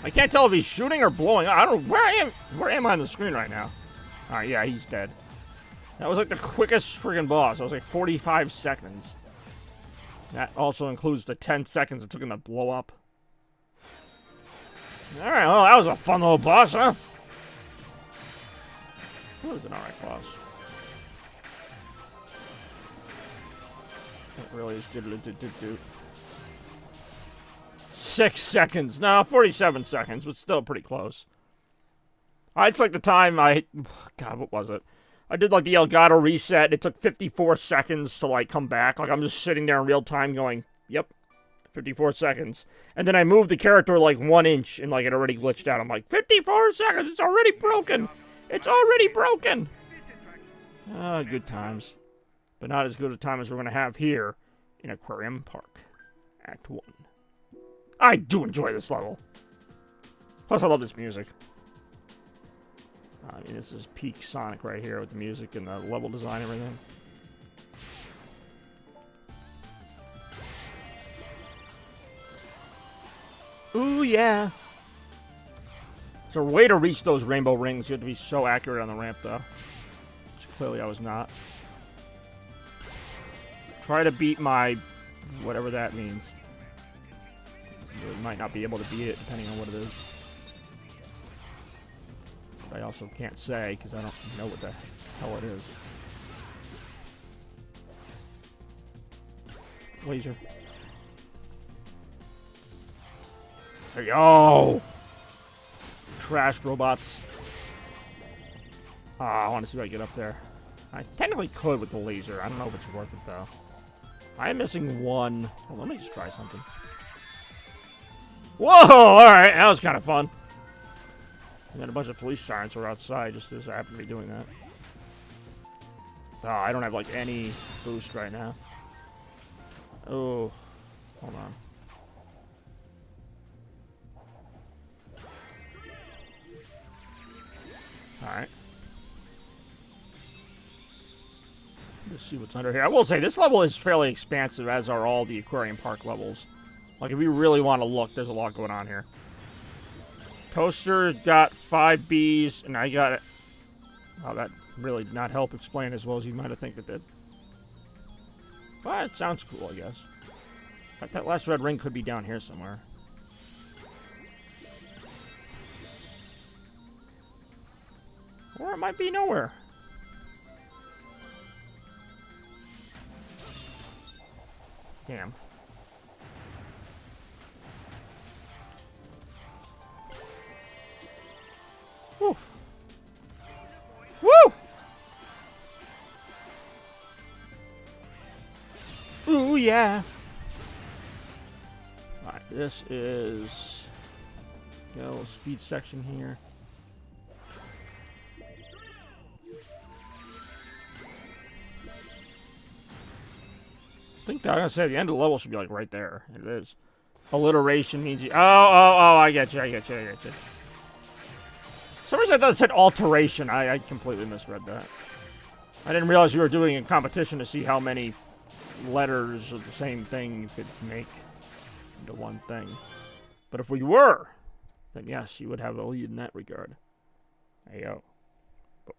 I can't tell if he's shooting or blowing up. I don't know. Where am I on the screen right now? Alright, yeah, he's dead. That was like the quickest friggin' boss. That was like 45 seconds. That also includes the 10 seconds it took him to blow up. Alright, well, that was a fun little boss, huh? That was an alright boss. It really is do. 6 seconds. No, 47 seconds, but still pretty close. It's like the time God, what was it? I did like the Elgato reset. It took 54 seconds to like come back. Like I'm just sitting there in real time going, yep, 54 seconds. And then I moved the character like 1 inch and like it already glitched out. I'm like, 54 seconds, it's already broken. It's already broken. Good times. But not as good a time as we're going to have here in Aquarium Park. Act 1. I do enjoy this level. Plus, I love this music. I mean, this is peak Sonic right here with the music and the level design and everything. Ooh, yeah. So, a way to reach those rainbow rings, you have to be so accurate on the ramp, though. Which clearly I was not. Try to beat my... whatever that means. You might not be able to beat it, depending on what it is. I also can't say, because I don't know what the hell it is. Laser. There you go! Trash robots. I want to see if I get up there. I technically could with the laser. I don't know if it's worth it, though. I am missing one. Oh, let me just try something. Whoa! Alright, that was kind of fun. And then a bunch of police sirens were outside, just as I happen to be doing that. Oh, I don't have, like, any boost right now. Oh. Hold on. Alright. Let's see what's under here. I will say, this level is fairly expansive, as are all the Aquarium Park levels. Like, if you really want to look, there's a lot going on here. Toaster got 5 Bs, and I got it. Oh, that really did not help explain as well as you might have think it did. But it sounds cool, I guess. In fact, that last red ring could be down here somewhere. Or it might be nowhere. Damn. Woo! Woo! yeah. Alright, this is... Got a little speed section here. I think that, I'm gonna say the end of the level should be like right there. It is. Alliteration means you. Oh, I get you. For some reason I thought it said alteration. I completely misread that. I didn't realize you were doing a competition to see how many letters of the same thing you could make into one thing. But if we were, then yes, you would have a lead in that regard. Hey, yo.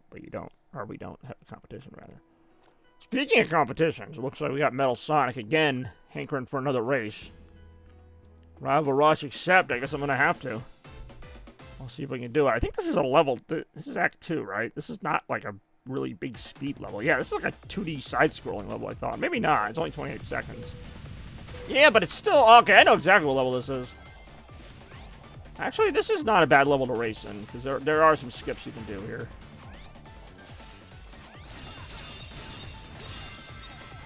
But you don't. Or we don't have a competition, rather. Speaking of competitions, it looks like we got Metal Sonic again, hankering for another race. Rival Rush accept. I guess I'm going to have to. I'll see if I can do it. I think this is a level... This is Act 2, right? This is not like a really big speed level. Yeah, this is like a 2D side-scrolling level, I thought. Maybe not. It's only 28 seconds. Yeah, but it's still... Okay, I know exactly what level this is. Actually, this is not a bad level to race in, because there are some skips you can do here.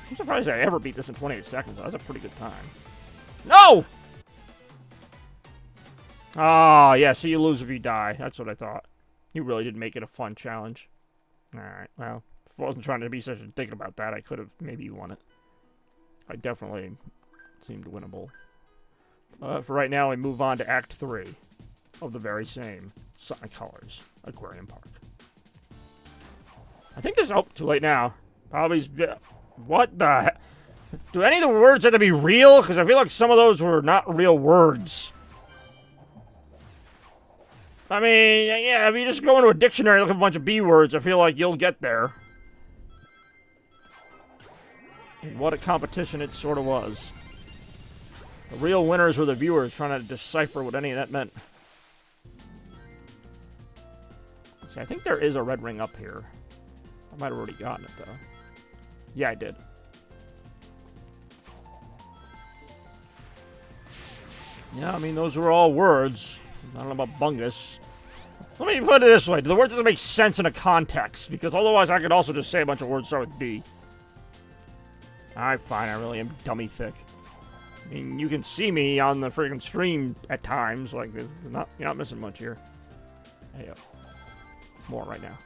I'm surprised I ever beat this in 28 seconds. That's a pretty good time. No! Oh, yeah, see, you lose if you die. That's what I thought. You really did make it a fun challenge. Alright, well, if I wasn't trying to be such a dick about that, I could have maybe won it. I definitely seemed winnable. For right now, we move on to Act 3 of the very same Sonic Colors Aquarium Park. I think this... Oh, too late now. Probably... What the heck? Do any of the words have to be real? Because I feel like some of those were not real words. I mean, yeah, if you just go into a dictionary and look at a bunch of B words, I feel like you'll get there. And what a competition it sort of was. The real winners were the viewers trying to decipher what any of that meant. See, I think there is a red ring up here. I might have already gotten it, though. Yeah, I did. Yeah, I mean, those were all words. I don't know about bungus. Let me put it this way. The words have to make sense in a context, because otherwise I could also just say a bunch of words start with B. Alright, fine. I really am dummy thick. I mean, you can see me on the freaking stream at times. Like, you're not missing much here. Hey, yo. More right now.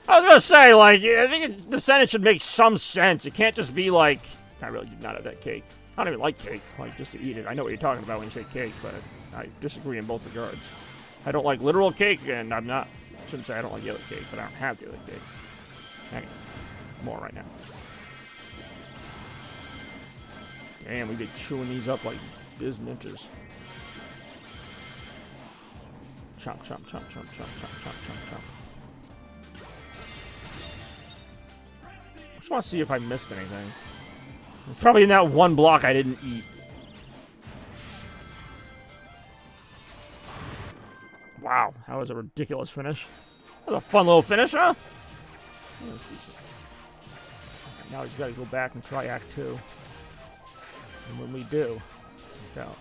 I was gonna say, like, I think the sentence should make some sense. It can't just be like, I really do not have that cake. I don't even like cake, like, just to eat it. I know what you're talking about when you say cake, but I disagree in both regards. I don't like literal cake, and I shouldn't say I don't like the other cake, but I don't have the other cake. Hang on. More right now. Damn, we've been chewing these up like biz ninjas. Chomp, chomp, chomp, chomp, chomp, chomp, chomp, chomp, chomp. I just want to see if I missed anything. It's probably in that one block I didn't eat. Wow, that was a ridiculous finish. That was a fun little finish, huh? Now he's got to go back and try Act 2. And when we do, look out.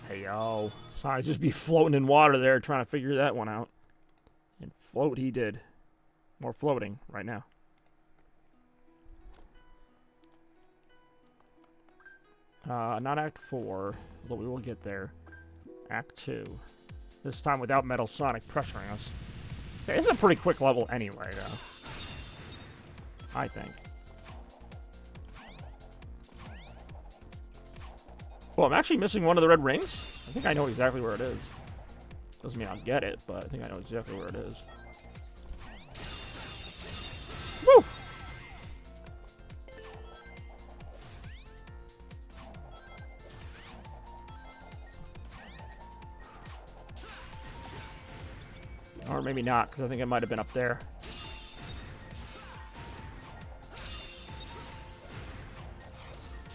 Hey, yo. Sorry, just be floating in water there trying to figure that one out. And float he did. More floating right now. Not Act 4, but we will get there. Act 2. This time without Metal Sonic pressuring us. Okay, this is a pretty quick level anyway, though. I think. Well, I'm actually missing one of the red rings. I think I know exactly where it is. Doesn't mean I'll get it, but I think I know exactly where it is. Woo! Or maybe not, because I think it might have been up there.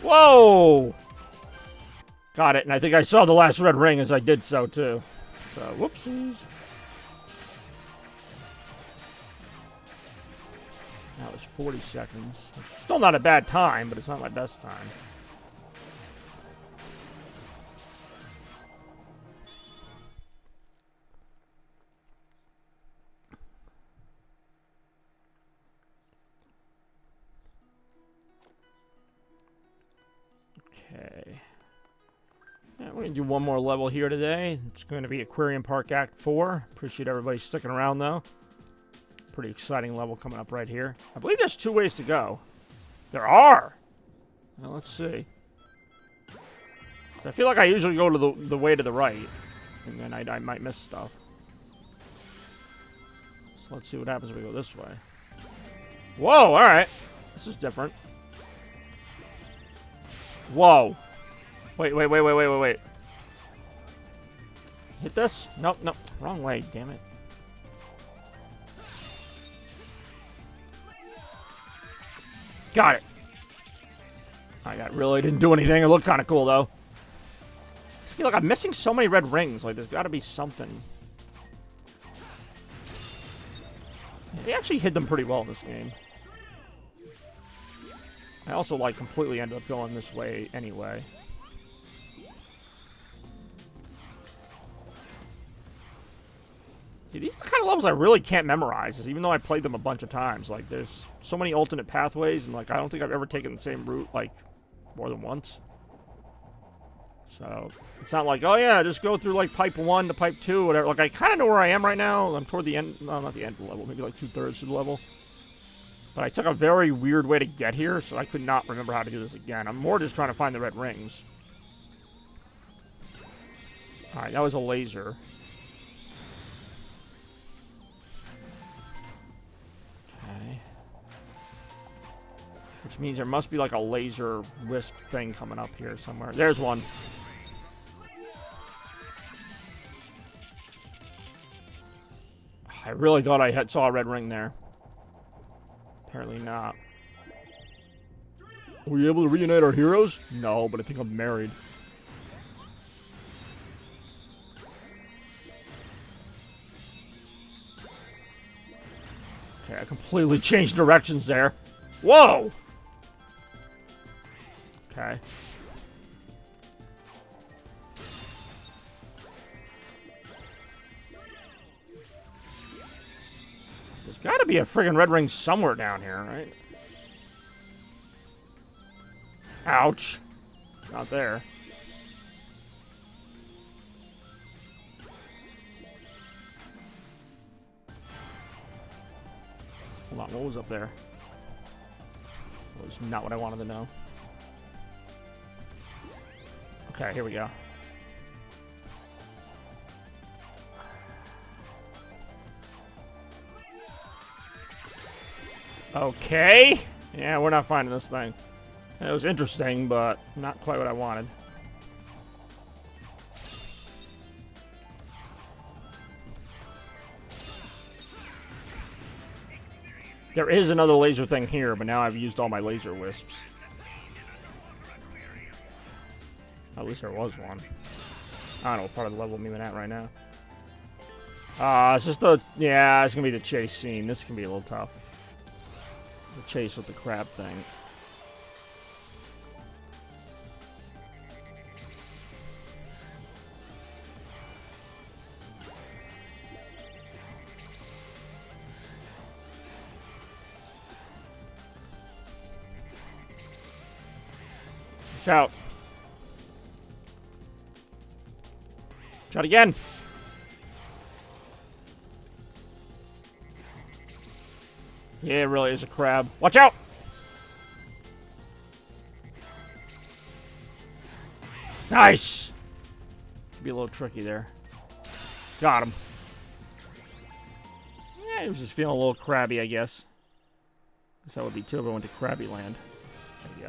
Whoa! Got it, and I think I saw the last red ring as I did so, too. So, whoopsies. That was 40 seconds. Still not a bad time, but it's not my best time. Yeah, we're going to do one more level here today. It's going to be Aquarium Park Act 4. Appreciate everybody sticking around, though. Pretty exciting level coming up right here. I believe there's 2 ways to go. There are! Well, let's see. I feel like I usually go to the way to the right. And then I might miss stuff. So let's see what happens if we go this way. Whoa, alright. This is different. Whoa. Wait. Hit this? Nope. Wrong way, damn it. Got it. That really didn't do anything. It looked kind of cool, though. I feel like I'm missing so many red rings. Like, there's got to be something. Yeah, they actually hid them pretty well in this game. I also, like, completely ended up going this way anyway. See, these are the kind of levels I really can't memorize, even though I played them a bunch of times. Like, there's so many alternate pathways, and, like, I don't think I've ever taken the same route, like, more than once. So, it's not like, oh yeah, just go through, like, pipe 1 to pipe 2, whatever. Like, I kind of know where I am right now. I'm toward the end, no, not the end of the level, maybe like 2/3 through the level. But I took a very weird way to get here, so I could not remember how to do this again. I'm more just trying to find the red rings. Alright, that was a laser. Okay. Which means there must be like a laser wisp thing coming up here somewhere. There's one. I really thought I saw a red ring there. Apparently not. Were you able to reunite our heroes? No, but I think I'm married. Okay, I completely changed directions there. Whoa! Okay. There's gotta be a friggin' red ring somewhere down here, right? Ouch. Not there. Hold on, what was up there? That was not what I wanted to know. Okay, here we go. Okay. Yeah, we're not finding this thing. It was interesting, but not quite what I wanted. There is another laser thing here, but now I've used all my laser wisps. At least there was one. I don't know what part of the level I'm even at right now. It's just the... Yeah, it's going to be the chase scene. This can be a little tough. The chase with the crab thing. Watch out. Watch out again. Yeah, it really is a crab. Watch out! Nice! Be a little tricky there. Got him. Yeah, he was just feeling a little crabby, I guess. Guess that would be too if I went to Krabby Land. There you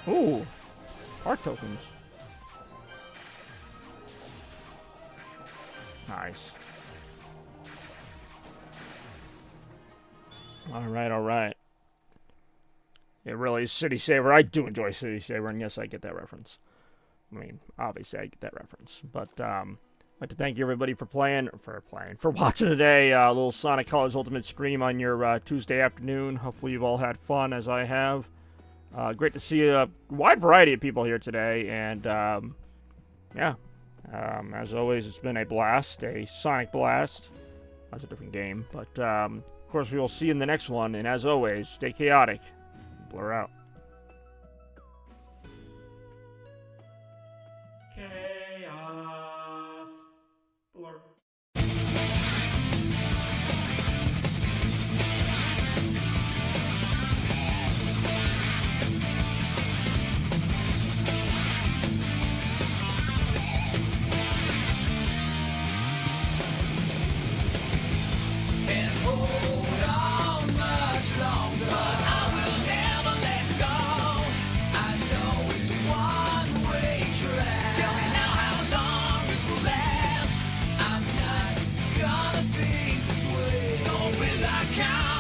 go. Ooh. Heart tokens. Nice. Alright. It really is City Saver. I do enjoy City Saver, and yes, I get that reference. I mean, obviously, I get that reference. But, I'd like to thank you, everybody, for watching today. A little Sonic Colors Ultimate stream on your Tuesday afternoon. Hopefully, you've all had fun, as I have. Great to see a wide variety of people here today, and, yeah. As always, it's been a blast, a Sonic blast. That's a different game, but, of course, we will see you in the next one, and as always, stay chaotic. Blur out. count